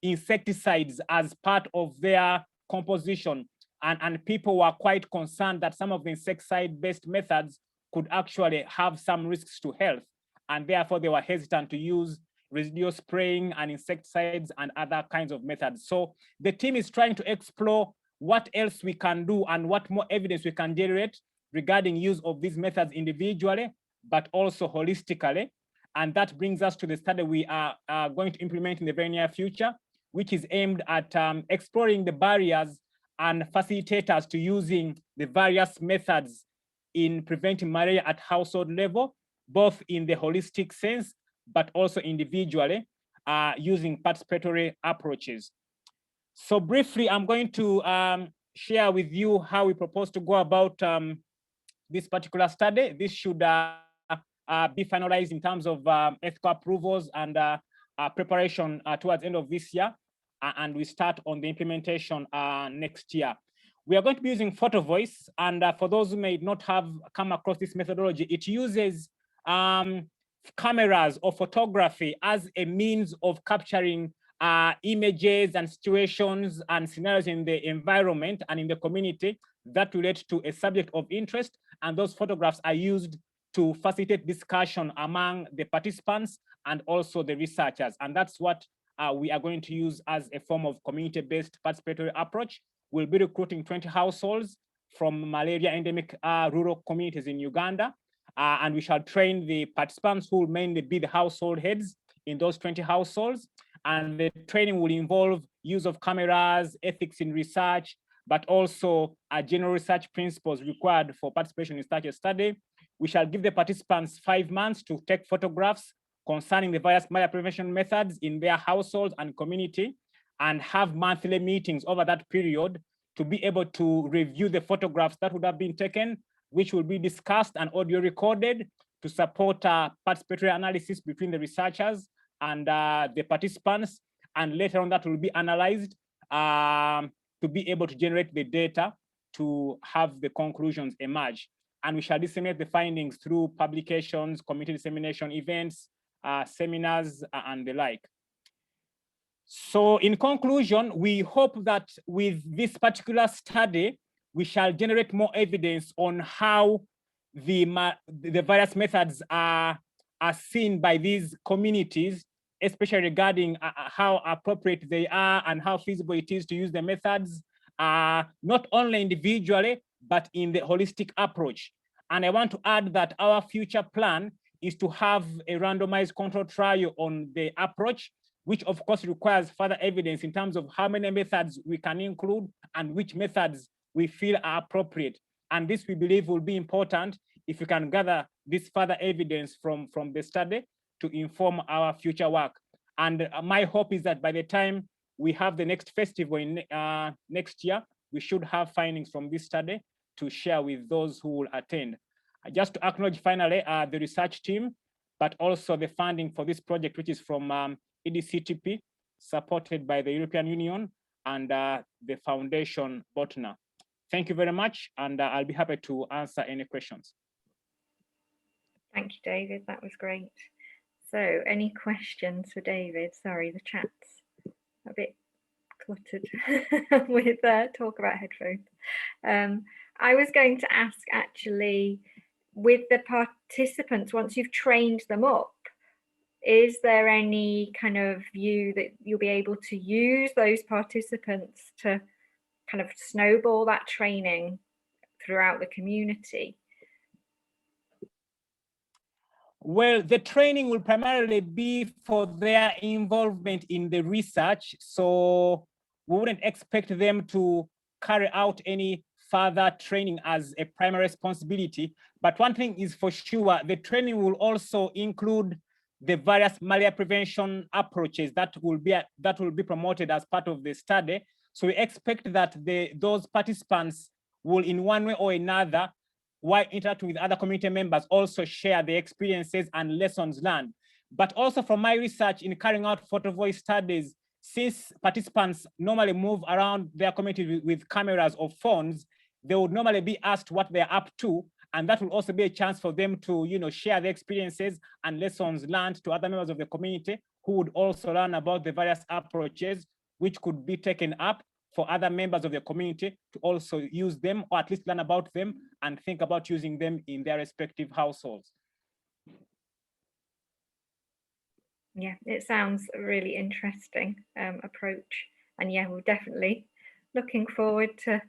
insecticides as part of their composition. And people were quite concerned that some of the insecticide-based methods could actually have some risks to health. And therefore they were hesitant to use residual spraying and insecticides and other kinds of methods. So the team is trying to explore what else we can do and what more evidence we can generate regarding use of these methods individually, but also holistically. And that brings us to the study we are going to implement in the very near future, which is aimed at exploring the barriers and facilitators to using the various methods in preventing malaria at household level, both in the holistic sense, but also individually using participatory approaches. So briefly, I'm going to share with you how we propose to go about this particular study. This should be finalized in terms of ethical approvals and preparation towards the end of this year. And we start on the implementation next year. We are going to be using photo voice. And for those who may not have come across this methodology, it uses cameras or photography as a means of capturing images and situations and scenarios in the environment and in the community that relate to a subject of interest. And those photographs are used to facilitate discussion among the participants and also the researchers. And that's what we are going to use as a form of community-based participatory approach. We'll be recruiting 20 households from malaria endemic rural communities in Uganda. And we shall train the participants who will mainly be the household heads in those 20 households. And the training will involve use of cameras, ethics in research, but also general research principles required for participation in such a study. We shall give the participants 5 months to take photographs concerning the various malaria prevention methods in their households and community, and have monthly meetings over that period to be able to review the photographs that would have been taken, which will be discussed and audio recorded to support participatory analysis between the researchers and the participants. And later on that will be analyzed to be able to generate the data to have the conclusions emerge. And we shall disseminate the findings through publications, community dissemination events, seminars, and the like. So in conclusion, we hope that with this particular study, we shall generate more evidence on how the various methods are seen by these communities especially regarding how appropriate they are and how feasible it is to use the methods, not only individually, but in the holistic approach. And I want to add that our future plan is to have a randomized control trial on the approach, which of course requires further evidence in terms of how many methods we can include and which methods we feel are appropriate. And this we believe will be important if we can gather this further evidence from the study to inform our future work. And my hope is that by the time we have the next festival in next year, we should have findings from this study to share with those who will attend. Just to acknowledge finally the research team, but also the funding for this project, which is from EDCTP, supported by the European Union and the Foundation Botna. Thank you very much, and I'll be happy to answer any questions. Thank you, David. That was great. So any questions for David? Sorry, the chat's a bit cluttered with talk about headphones. I was going to ask actually, with the participants, once you've trained them up, is there any kind of view that you'll be able to use those participants to kind of snowball that training throughout the community? Well, the training will primarily be for their involvement in the research. So we wouldn't expect them to carry out any further training as a primary responsibility. But one thing is for sure, the training will also include the various malaria prevention approaches that will be promoted as part of the study. So we expect that those participants will, in one way or another, while interacting with other community members, also share their experiences and lessons learned. But also from my research in carrying out photo voice studies, since participants normally move around their community with cameras or phones, they would normally be asked what they're up to. And that will also be a chance for them to, share their experiences and lessons learned to other members of the community who would also learn about the various approaches which could be taken up for other members of the community to also use them, or at least learn about them and think about using them in their respective households. Yeah, it sounds a really interesting approach. And yeah, we're definitely looking forward to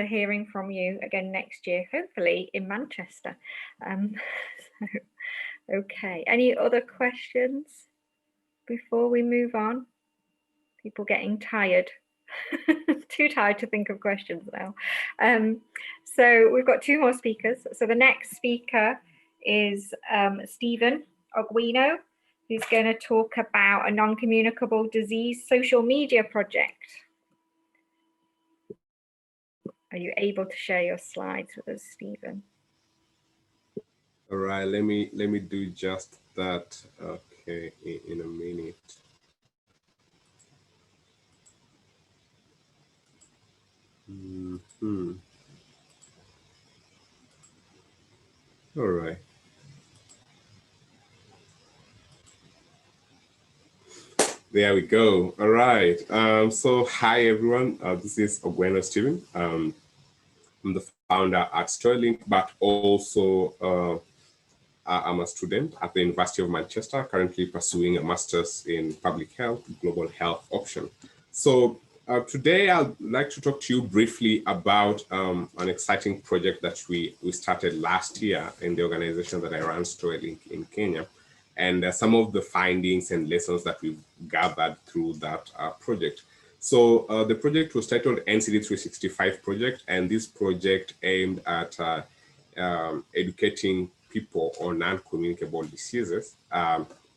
hearing from you again next year, hopefully in Manchester. Okay, any other questions before we move on? People getting tired. Too tired to think of questions now. So we've got two more speakers. So the next speaker is Stephen Ogwino, who's going to talk about a non-communicable disease social media project. Are you able to share your slides with us, Stephen? All right, let me do just that. Okay, in a minute. All right. There we go. All right. So hi everyone. This is Ogweno Stephen. I'm the founder at Sterling, but also I'm a student at the University of Manchester, currently pursuing a master's in public health, global health option. So today I'd like to talk to you briefly about an exciting project that we started last year in the organization that I run, Sterling, in Kenya, and some of the findings and lessons that we've gathered through that project. So the project was titled Ncd365 Project, and this project aimed at educating people on non-communicable diseases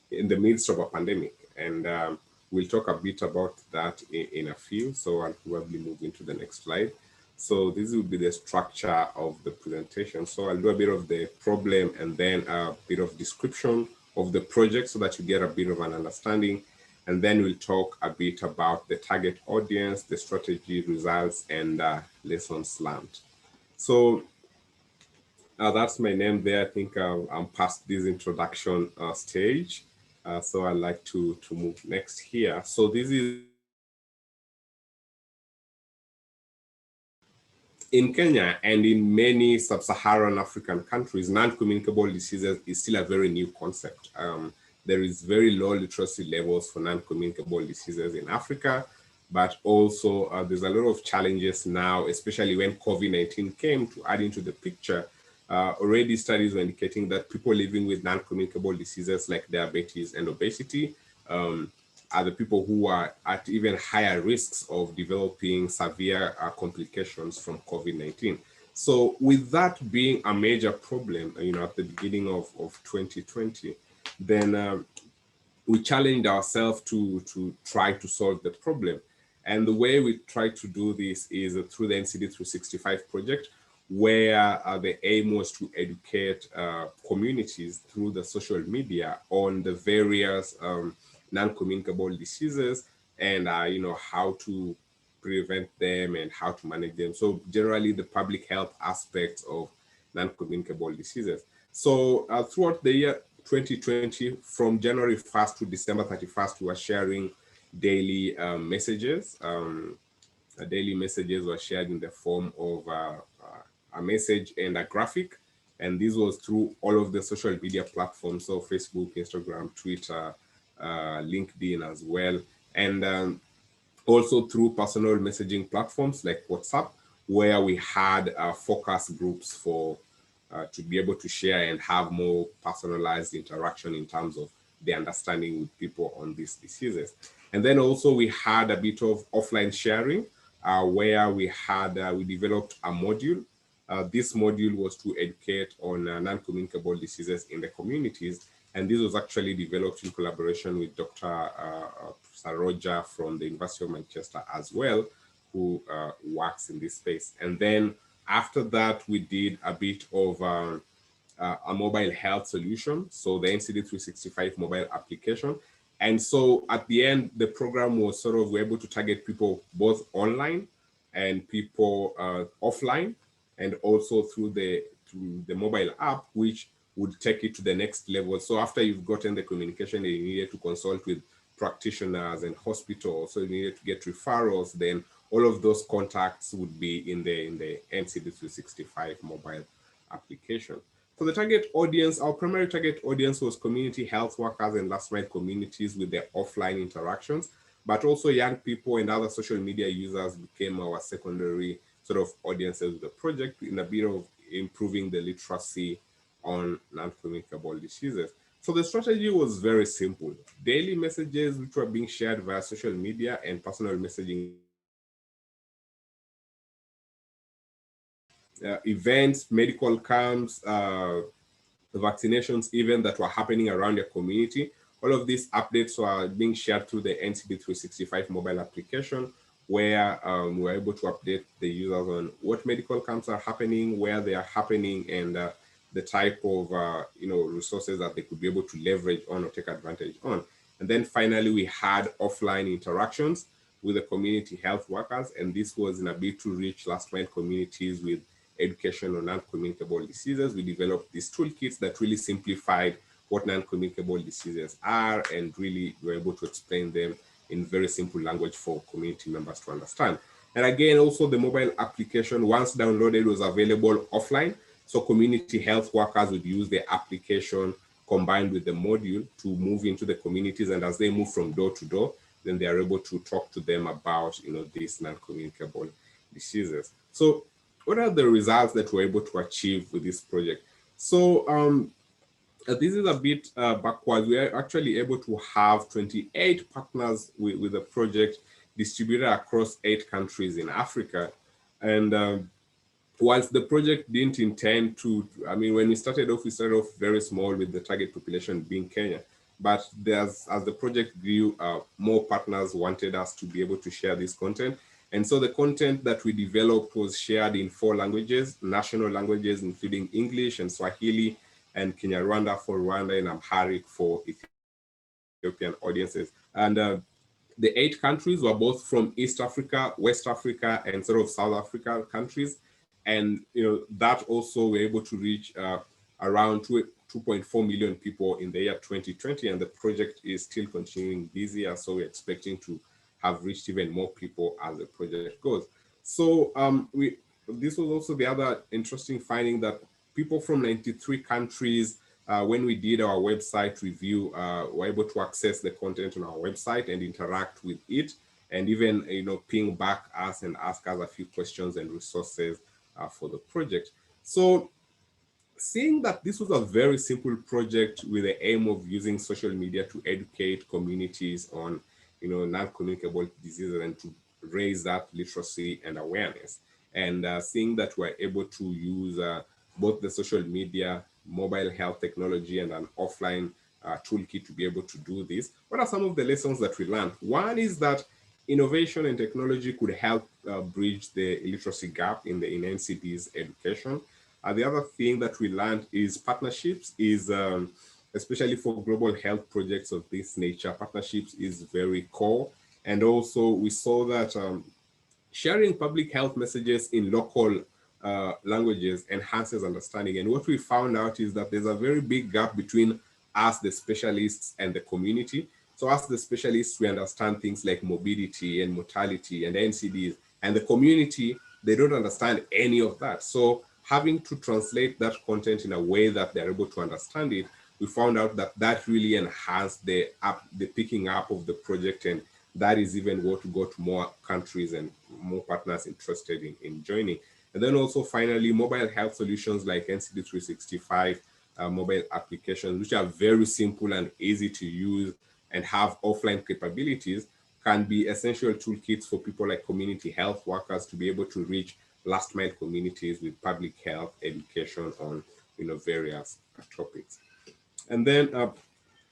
in the midst of a pandemic. And we'll talk a bit about that in a few, so I'll probably move into the next slide. So this will be the structure of the presentation. So I'll do a bit of the problem and then a bit of description of the project so that you get a bit of an understanding. And then we'll talk a bit about the target audience, the strategy, results, and lessons learned. So that's my name there. I think I'm past this introduction stage. So I'd like to move next here. So this is in Kenya and in many sub-Saharan African countries, non-communicable diseases is still a very new concept. there is very low literacy levels for non-communicable diseases in Africa, but also there's a lot of challenges now, especially when COVID-19 came to add into the picture. Already studies were indicating that people living with non-communicable diseases like diabetes and obesity are the people who are at even higher risks of developing severe complications from COVID-19. So with that being a major problem, at the beginning of 2020, then we challenged ourselves to try to solve the problem. And the way we try to do this is through the Ncd365 project, where the aim was to educate communities through the social media on the various non-communicable diseases and how to prevent them and how to manage them. So generally the public health aspects of non-communicable diseases. So throughout the year 2020, from January 1st to December 31st, we were sharing daily messages. Daily messages were shared in the form of a message and a graphic. And this was through all of the social media platforms, so Facebook, Instagram, Twitter, LinkedIn as well. And also through personal messaging platforms like WhatsApp, where we had focus groups for to be able to share and have more personalized interaction in terms of the understanding with people on these diseases. And then also we had a bit of offline sharing where we developed a module. This module was to educate on non-communicable diseases in the communities. And this was actually developed in collaboration with Dr. Saroja from the University of Manchester as well, who works in this space. And then after that, we did a bit of a mobile health solution, so the Ncd365 mobile application. And so at the end, the program was we're able to target people both online and people offline, and also through the mobile app, which would take it to the next level. So after you've gotten the communication, you needed to consult with practitioners and hospitals, so you needed to get referrals, then all of those contacts would be in the Ncd365 mobile application. For the target audience, our primary target audience was community health workers and last mile communities with their offline interactions, but also young people and other social media users became our secondary audiences with the project in a bit of improving the literacy on non-communicable diseases. So the strategy was very simple. Daily messages which were being shared via social media and personal messaging. Events, medical camps, vaccinations even that were happening around your community. All of these updates were being shared through the Ncd365 mobile application, where we were able to update the users on what medical camps are happening, where they are happening, and the type of resources that they could be able to leverage on or take advantage on. And then finally, we had offline interactions with the community health workers, and this was in a bid to reach last mile communities with education on non-communicable diseases. We developed these toolkits that really simplified what non-communicable diseases are and really were able to explain them in very simple language for community members to understand. And again, also the mobile application, once downloaded, was available offline. So community health workers would use the application combined with the module to move into the communities. And as they move from door to door, then they are able to talk to them about these non-communicable diseases. So what are the results that we're able to achieve with this project? So this is a bit backwards. We are actually able to have 28 partners with the project distributed across 8 countries in Africa. And whilst the project didn't intend to, when we started off very small with the target population being Kenya. But as the project grew, more partners wanted us to be able to share this content. And so the content that we developed was shared in 4 languages, national languages, including English and Swahili, and Kinyarwanda for Rwanda, and Amharic for Ethiopian audiences. And the 8 countries were both from East Africa, West Africa, and South Africa countries. And that also we're able to reach around 2.4 million people in the year 2020, and the project is still continuing this year. So we're expecting to have reached even more people as the project goes. So this was also the other interesting finding, that people from 93 countries when we did our website review, we're able to access the content on our website and interact with it, and even ping back us and ask us a few questions and resources for the project. So seeing that this was a very simple project with the aim of using social media to educate communities on non-communicable diseases and to raise that literacy and awareness, and seeing that we're able to use both the social media, mobile health technology, and an offline toolkit to be able to do this, what are some of the lessons that we learned? One is that innovation and technology could help bridge the illiteracy gap in NCD's education. The other thing that we learned is partnerships is, especially for global health projects of this nature, partnerships is very core. And also we saw that sharing public health messages in local languages enhances understanding. And what we found out is that there's a very big gap between us, the specialists, and the community. So as the specialists, we understand things like morbidity and mortality and NCDs, and the community, they don't understand any of that. So having to translate that content in a way that they're able to understand it, we found out that that really enhanced the picking up of the project, and that is even what got more countries and more partners interested in joining. And then also finally, mobile health solutions like Ncd365 mobile applications, which are very simple and easy to use and have offline capabilities, can be essential toolkits for people like community health workers to be able to reach last mile communities with public health education on various topics. And then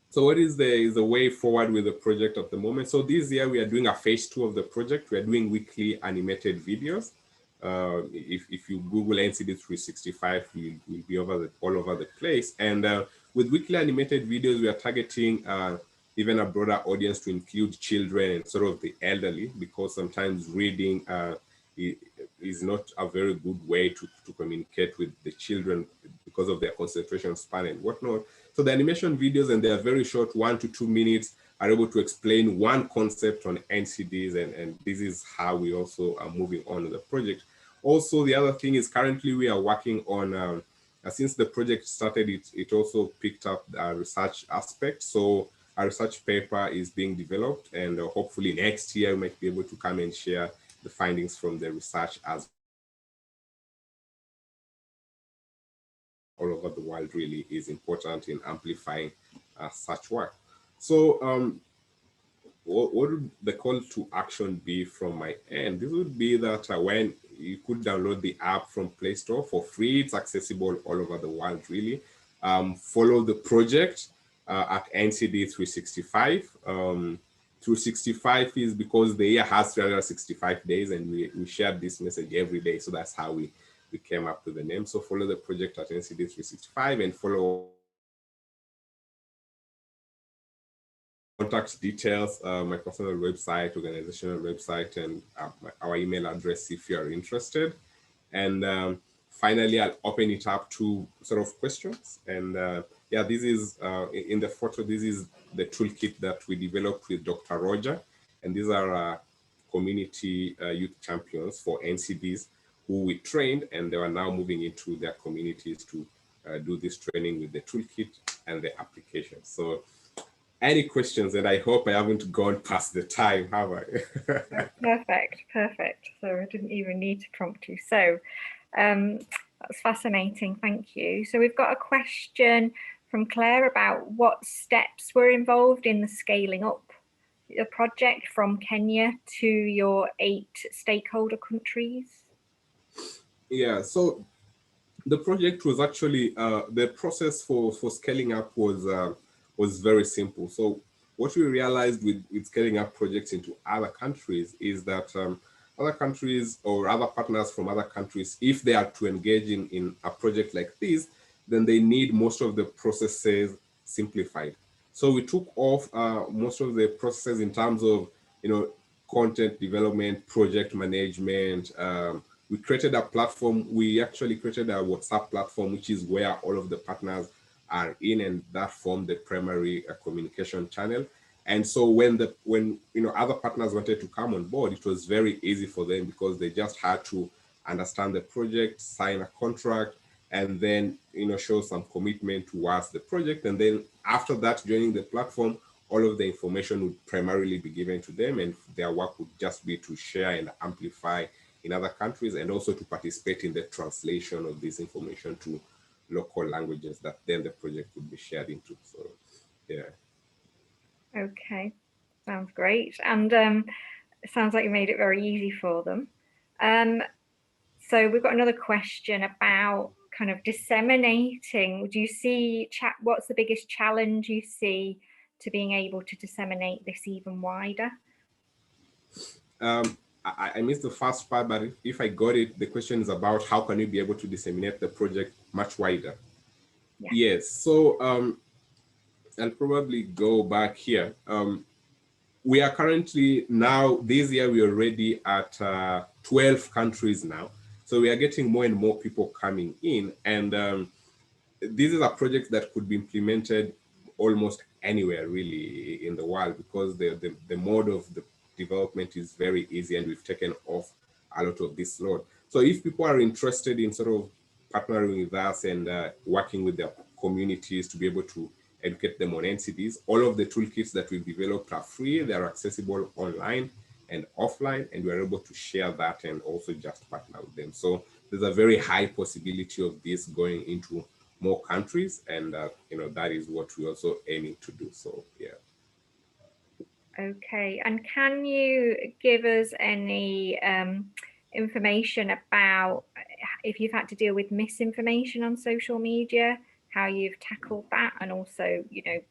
so what is the way forward with the project at the moment? So this year we are doing a phase 2 of the project. We are doing weekly animated videos. If you Google Ncd365, you'll be all over the place. And with weekly animated videos, we are targeting even a broader audience to include children and sort of the elderly, because sometimes reading is not a very good way to communicate with the children because of their concentration span and whatnot. So the animation videos, and they are very short, 1 to 2 minutes, are able to explain one concept on NCDs, and this is how we also are moving on with the project. Also, the other thing is currently we are working on, since the project started, it also picked up a research aspect. So a research paper is being developed, and hopefully next year we might be able to come and share the findings from the research as all over the world really is important in amplifying such work. So what would the call to action be from my end? This would be that when you could download the app from Play Store for free, it's accessible all over the world really. Follow the project at Ncd365. 365 is because the year has 365 days, and we share this message every day. So that's how we came up with the name. So follow the project at Ncd365 and follow contact details, my personal website, organizational website, and our email address if you are interested. And finally, I'll open it up to sort of questions. And yeah, this is, in the photo, this is the toolkit that we developed with Dr. Roger. And these are community youth champions for NCDs who we trained, and they are now moving into their communities to do this training with the toolkit and the application. So any questions? And I hope I haven't gone past the time, have I? Perfect. So I didn't even need to prompt you. So that's fascinating, thank you. So we've got a question from Claire about what steps were involved in the scaling up the project from Kenya to your 8 stakeholder countries. Yeah, so the project was actually, the process for scaling up was very simple. So what we realized with scaling up projects into other countries is that other countries or other partners from other countries, if they are to engage in a project like this, then they need most of the processes simplified. So we took off most of the processes in terms of, content development, project management. We created a platform. We actually created a WhatsApp platform, which is where all of the partners are in, and that formed the primary communication channel. And so when other partners wanted to come on board, it was very easy for them because they just had to understand the project, sign a contract, and then show some commitment towards the project. And then after that, joining the platform, all of the information would primarily be given to them, and their work would just be to share and amplify in other countries, and also to participate in the translation of this information to local languages that then the project would be shared into. So yeah. Okay, sounds great. And it sounds like you made it very easy for them. So we've got another question about kind of disseminating. Do you see, what's the biggest challenge you see to being able to disseminate this even wider? I missed the first part, but if I got it, the question is about how can you be able to disseminate the project much wider? Yeah. Yes, so I'll probably go back here. We are currently now, this year, we're already at 12 countries now. So we are getting more and more people coming in. And this is a project that could be implemented almost anywhere really in the world, because the mode of the development is very easy, and we've taken off a lot of this load. So if people are interested in sort of partnering with us and working with their communities to be able to educate them on NCDs, all of the toolkits that we've developed are free. They're accessible online and offline, and we're able to share that and also just partner with them. So there's a very high possibility of this going into more countries, and that is what we're also aiming to do. So yeah. Okay, and can you give us any information about if you've had to deal with misinformation on social media, how you've tackled that, and also,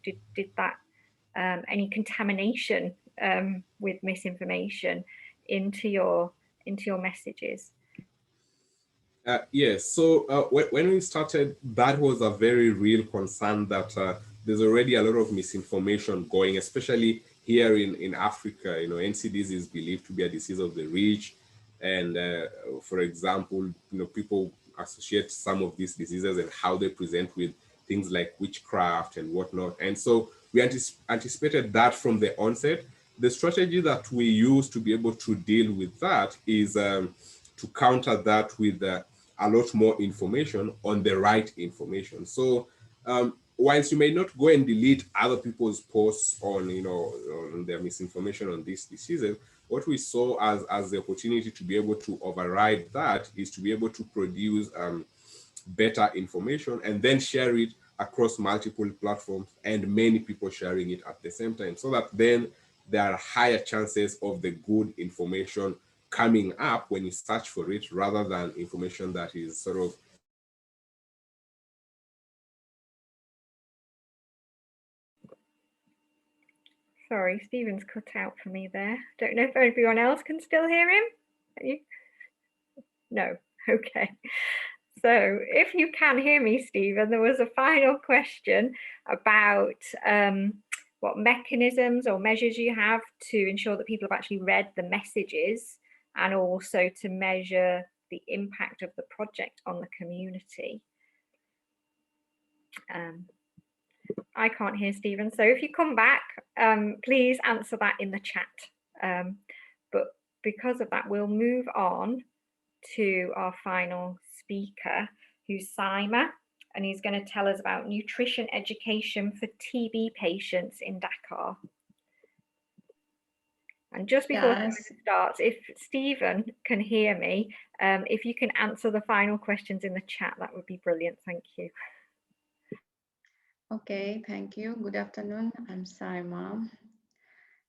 did that any contamination with misinformation into your messages? Yes, so when we started, that was a very real concern that there's already a lot of misinformation going, especially here in Africa. NCDs is believed to be a disease of the rich. And for example, people associate some of these diseases and how they present with things like witchcraft and whatnot. And so we anticipated that from the onset. The strategy that we use to be able to deal with that is to counter that with a lot more information on the right information. So whilst you may not go and delete other people's posts on, on their misinformation on these diseases, what we saw as the opportunity to be able to override that is to be able to produce better information and then share it across multiple platforms, and many people sharing it at the same time, so that then there are higher chances of the good information coming up when you search for it, rather than information that is sort of Sorry, Stephen's cut out for me there. Don't know if everyone else can still hear him. No, okay. So if you can hear me, Stephen, there was a final question about what mechanisms or measures you have to ensure that people have actually read the messages, and also to measure the impact of the project on the community. I can't hear Stephen, so if you come back, please answer that in the chat. But because of that, we'll move on to our final speaker, who's Saima, and he's going to tell us about nutrition education for TB patients in Dakar. And just before it starts, if Stephen can hear me, if you can answer the final questions in the chat, that would be brilliant. Thank you. Okay, thank you. Good afternoon. I'm Saima.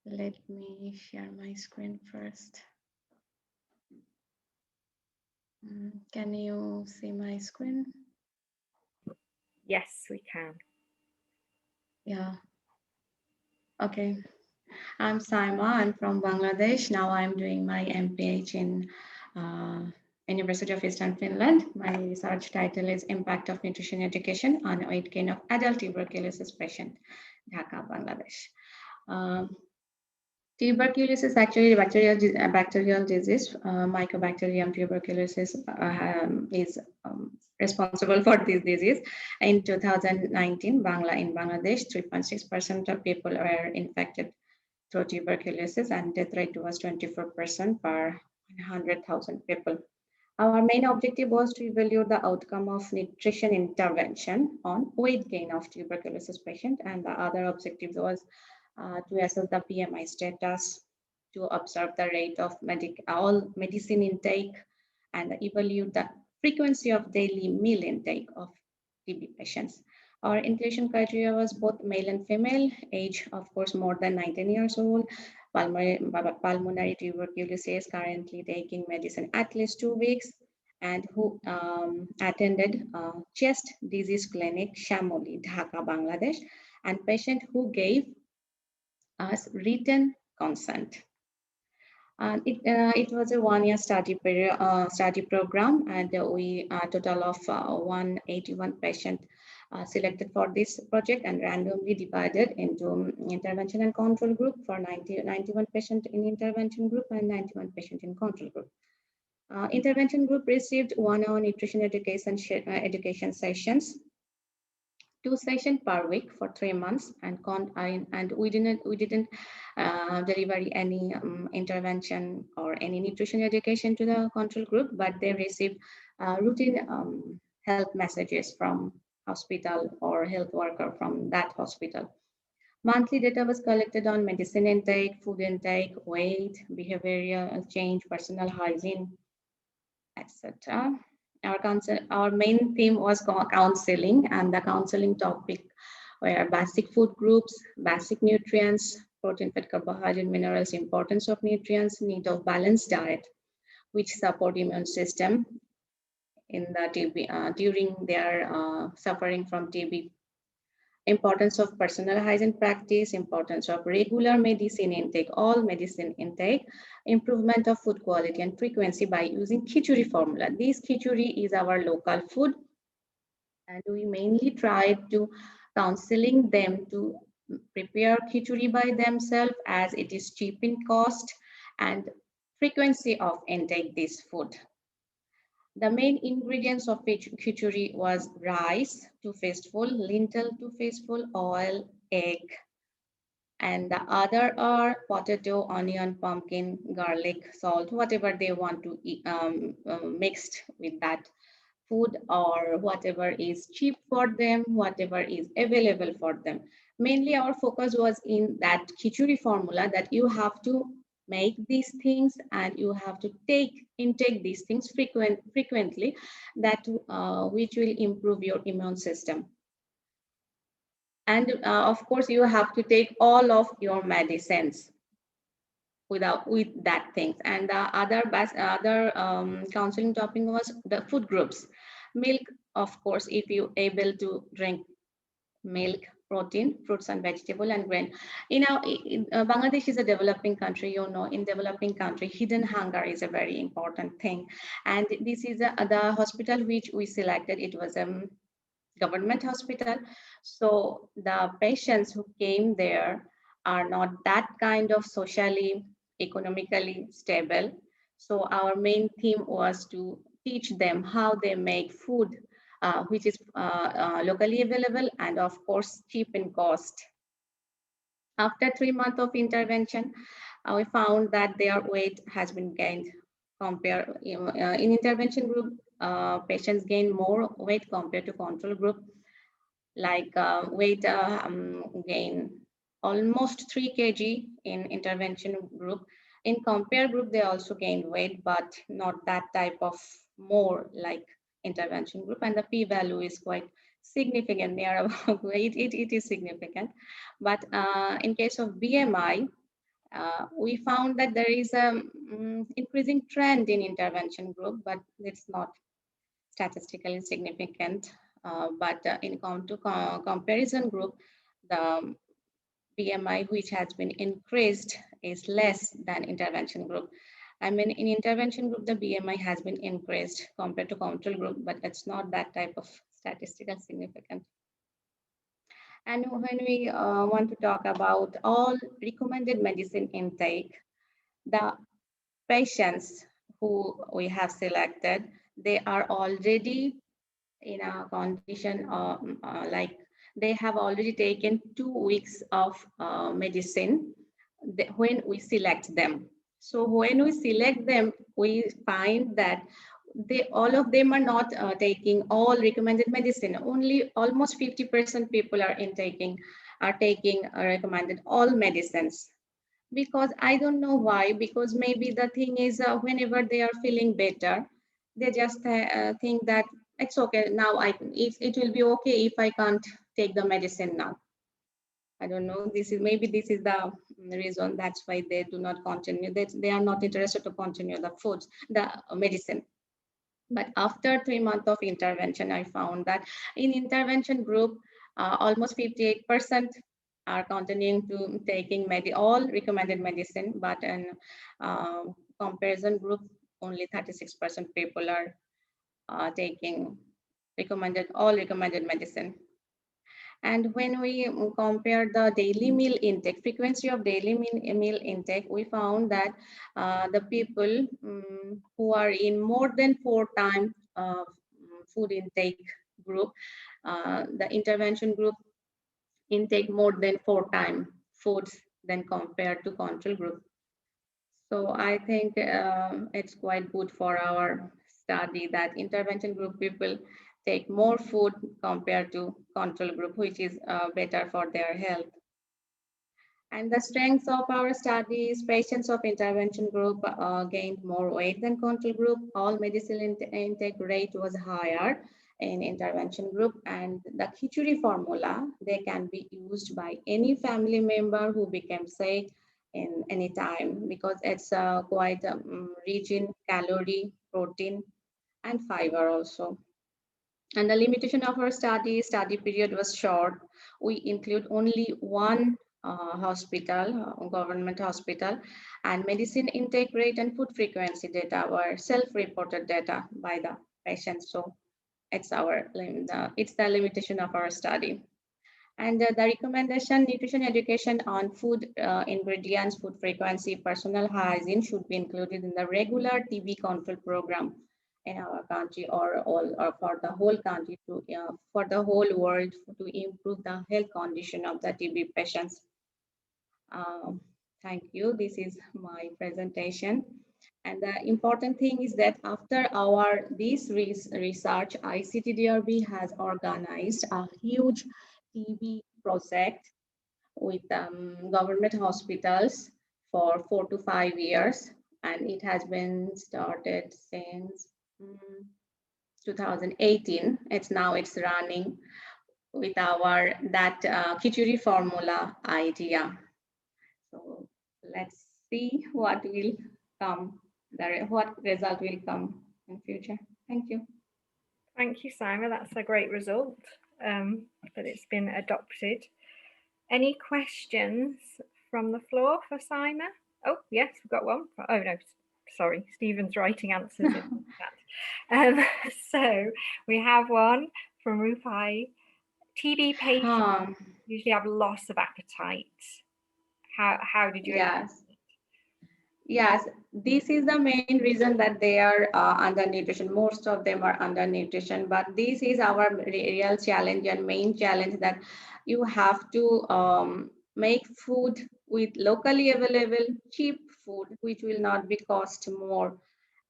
Let me share my screen first. Can you see my screen? Yes, we can. Yeah. Okay. I'm Saima. I'm from Bangladesh. Now I'm doing my MPH in University of Eastern Finland. My research title is Impact of Nutrition Education on Weight Gain of Adult Tuberculosis Patient, Dhaka, Bangladesh. Tuberculosis is actually a bacterial disease. Mycobacterium tuberculosis is responsible for this disease. In 2019, in Bangladesh, 3.6% of people were infected through tuberculosis, and death rate was 24% per 100,000 people. Our main objective was to evaluate the outcome of nutrition intervention on weight gain of tuberculosis patient, and the other objective was to assess the BMI status, to observe the rate of all medicine intake, and evaluate the frequency of daily meal intake of TB patients. Our inclusion criteria was both male and female, age of course more than 19 years old, pulmonary tuberculosis, currently taking medicine at least 2 weeks, and who attended chest disease clinic Shamoli, Dhaka, Bangladesh, and patient who gave us written consent. It was a 1-year study program, and we total of 181 patients selected for this project and randomly divided into intervention and control group for 91 patients in intervention group and 91 patients in control group. Intervention group received 1-hour nutrition education sessions, 2 sessions per week for 3 months, and we didn't deliver any intervention or any nutrition education to the control group, but they received routine health messages from hospital or health worker from that hospital. Monthly data was collected on medicine intake, food intake, weight, behavioral change, personal hygiene, etc. Our main theme was counseling, and the counseling topic were basic food groups, basic nutrients, protein, fat, carbohydrate, minerals, importance of nutrients, need of balanced diet, which support immune system in the TB during their suffering from TB. Importance of personal hygiene practice, importance of regular medicine intake, all medicine intake, improvement of food quality and frequency by using khichuri formula. This khichuri is our local food, and we mainly tried to counseling them to prepare khichuri by themselves, as it is cheap in cost and frequency of intake this food. The main ingredients of khichuri was rice, 2 fistful, lentil, 2 fistful, oil, egg, and the other are potato, onion, pumpkin, garlic, salt, whatever they want to eat, mixed with that food, or whatever is cheap for them, whatever is available for them. Mainly our focus was in that khichuri formula, that you have to make these things and you have to intake these things frequently, that which will improve your immune system. And of course you have to take all of your medicines with that things. And the other counseling topic was the food groups. Milk, of course, if you able to drink milk, protein, fruits and vegetable, and grain. Bangladesh is a developing country, in developing country, hidden hunger is a very important thing. And this is the hospital which we selected. It was a government hospital. So the patients who came there are not that kind of socially, economically stable. So our main theme was to teach them how they make food, which is locally available and of course cheap in cost. After 3 months of intervention, we found that their weight has been gained. In intervention group, patients gain more weight compared to control group, like weight gain almost 3 kg in intervention group. In compare group, they also gained weight, but not that type of more like intervention group, and the p-value is quite significant. Near about it is significant. But in case of BMI, we found that there is a increasing trend in intervention group, but it's not statistically significant. But in comparison group, the BMI which has been increased is less than intervention group. I mean, in intervention group, the BMI has been increased compared to control group, but it's not that type of statistical significance. And when we want to talk about all recommended medicine intake, the patients who we have selected, they are already in a condition like they have already taken 2 weeks of medicine when we select them. So when we select them, we find that all of them are not taking all recommended medicine. Only almost 50% people are taking recommended all medicines. Because I don't know why, because maybe the thing is whenever they are feeling better, they just think that it's okay now, it will be okay if I can't take the medicine now. I don't know, maybe this is the reason, that's why they do not continue, they are not interested to continue the medicine. But after 3 months of intervention, I found that in intervention group, almost 58% are continuing to taking all recommended medicine, but in comparison group, only 36% people are taking all recommended medicine. And when we compare the daily meal intake, frequency of daily meal intake, we found that the people who are in more than 4 times food intake group, the intervention group intake more than 4 times foods than compared to control group. So I think it's quite good for our study that intervention group people take more food compared to control group, which is better for their health. And the strengths of our studies, patients of intervention group gained more weight than control group. All medicine intake rate was higher in intervention group, and the khichuri formula, they can be used by any family member who became sick in any time, because it's quite rich in calorie, protein, and fiber also. And the limitation of our study period was short. We include only one hospital, government hospital, and medicine intake rate and food frequency data were self-reported data by the patients. So it's the limitation of our study. And the recommendation, nutrition education on food ingredients, food frequency, personal hygiene should be included in the regular TB control program in our country, or for the whole country, for the whole world, to improve the health condition of the TB patients. Thank you. This is my presentation. And the important thing is that after this research, ICTDRB has organized a huge TB project with government hospitals for 4 to 5 years, and it has been started since 2018. It's running with that khichuri formula idea. So let's see what will come, what result will come in future. Thank you. Thank you, Simon. That's a great result, that it's been adopted. Any questions from the floor for Simon? Oh, yes, we've got one. Oh, no, sorry, Stephen's writing answers in the chat. So we have one from Rupai. TB patients usually have loss of appetite. How did you? Yes, this is the main reason that they are undernutrition. Most of them are undernutrition, but this is our real challenge and main challenge, that you have to make food with locally available cheap food, which will not be cost more.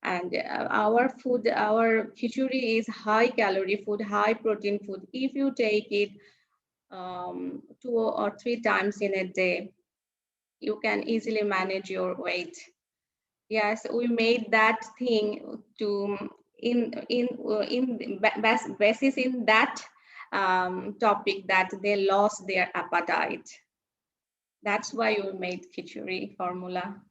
And our food, our khichuri is high calorie food, high protein food. If you take it 2 or 3 times in a day, you can easily manage your weight. Yes, we made that thing to basis in that topic, that they lost their appetite. That's why we made khichuri formula.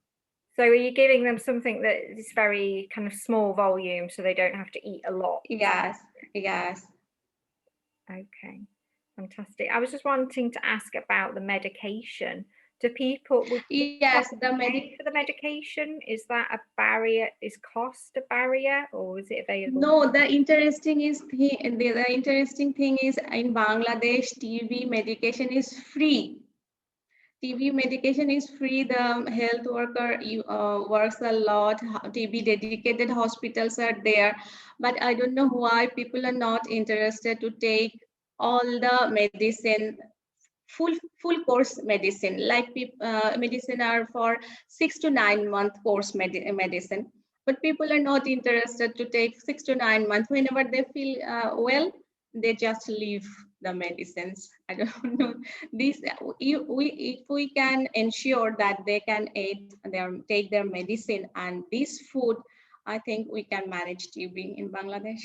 So are you giving them something that is very kind of small volume, so they don't have to eat a lot? Yes. Okay, fantastic. I was just wanting to ask about the medication. Do people pay for the medication? Is that a barrier? Is cost a barrier, or is it available? No, the interesting thing is in Bangladesh, TB medication is free. TB medication is free. The health worker works a lot. TB dedicated hospitals are there, but I don't know why people are not interested to take all the medicine, full course medicine. Like medicine are for 6 to 9 month course medicine. but people are not interested to take 6 to 9 months. Whenever they feel well, they just leave the medicines. I don't know. This if we can ensure that they can take their medicine and this food, I think we can manage TB in Bangladesh.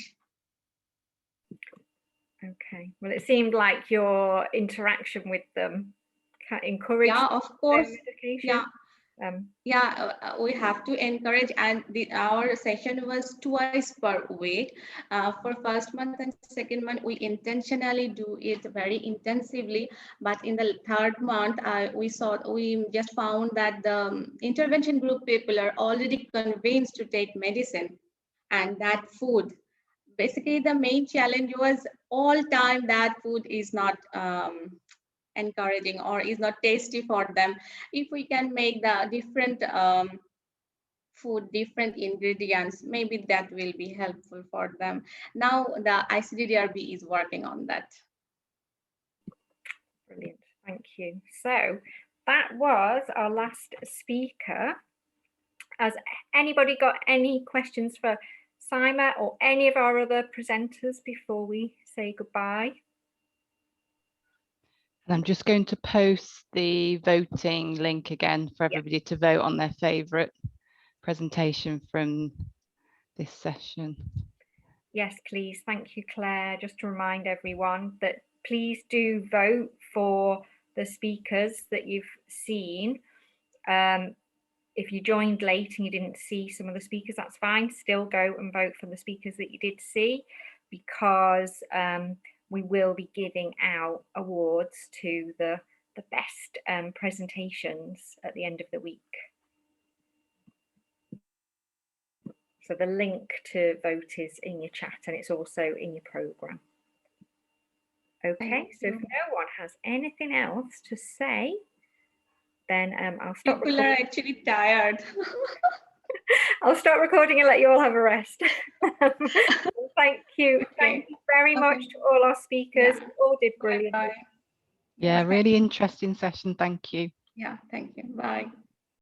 Okay. Well, it seemed like your interaction with them encouraged. Yeah, of course. Medication. Yeah. We have to encourage, and our session was twice per week. For first month and second month, we intentionally do it very intensively. But in the third month, we just found that the intervention group people are already convinced to take medicine, and that food. Basically, the main challenge was all time that food is not encouraging or is not tasty for them. If we can make the different food, different ingredients, maybe that will be helpful for them. Now the ICDDRB is working on that. Brilliant, thank you. So that was our last speaker. Has anybody got any questions for Saima or any of our other presenters before we say goodbye? And I'm just going to post the voting link again for everybody to vote on their favourite presentation from this session. Yes, please. Thank you, Claire. Just to remind everyone that please do vote for the speakers that you've seen. If you joined late and you didn't see some of the speakers, that's fine. Still go and vote for the speakers that you did see, because we will be giving out awards to the best presentations at the end of the week. So the link to vote is in your chat, and it's also in your programme. Okay, so if no one has anything else to say, then I'll stop recording. People are actually tired. I'll stop recording and let you all have a rest. Thank you. Okay. Thank you very much to all our speakers. You all did brilliant. Bye. Yeah, really interesting session. Thank you. Yeah, thank you. Bye.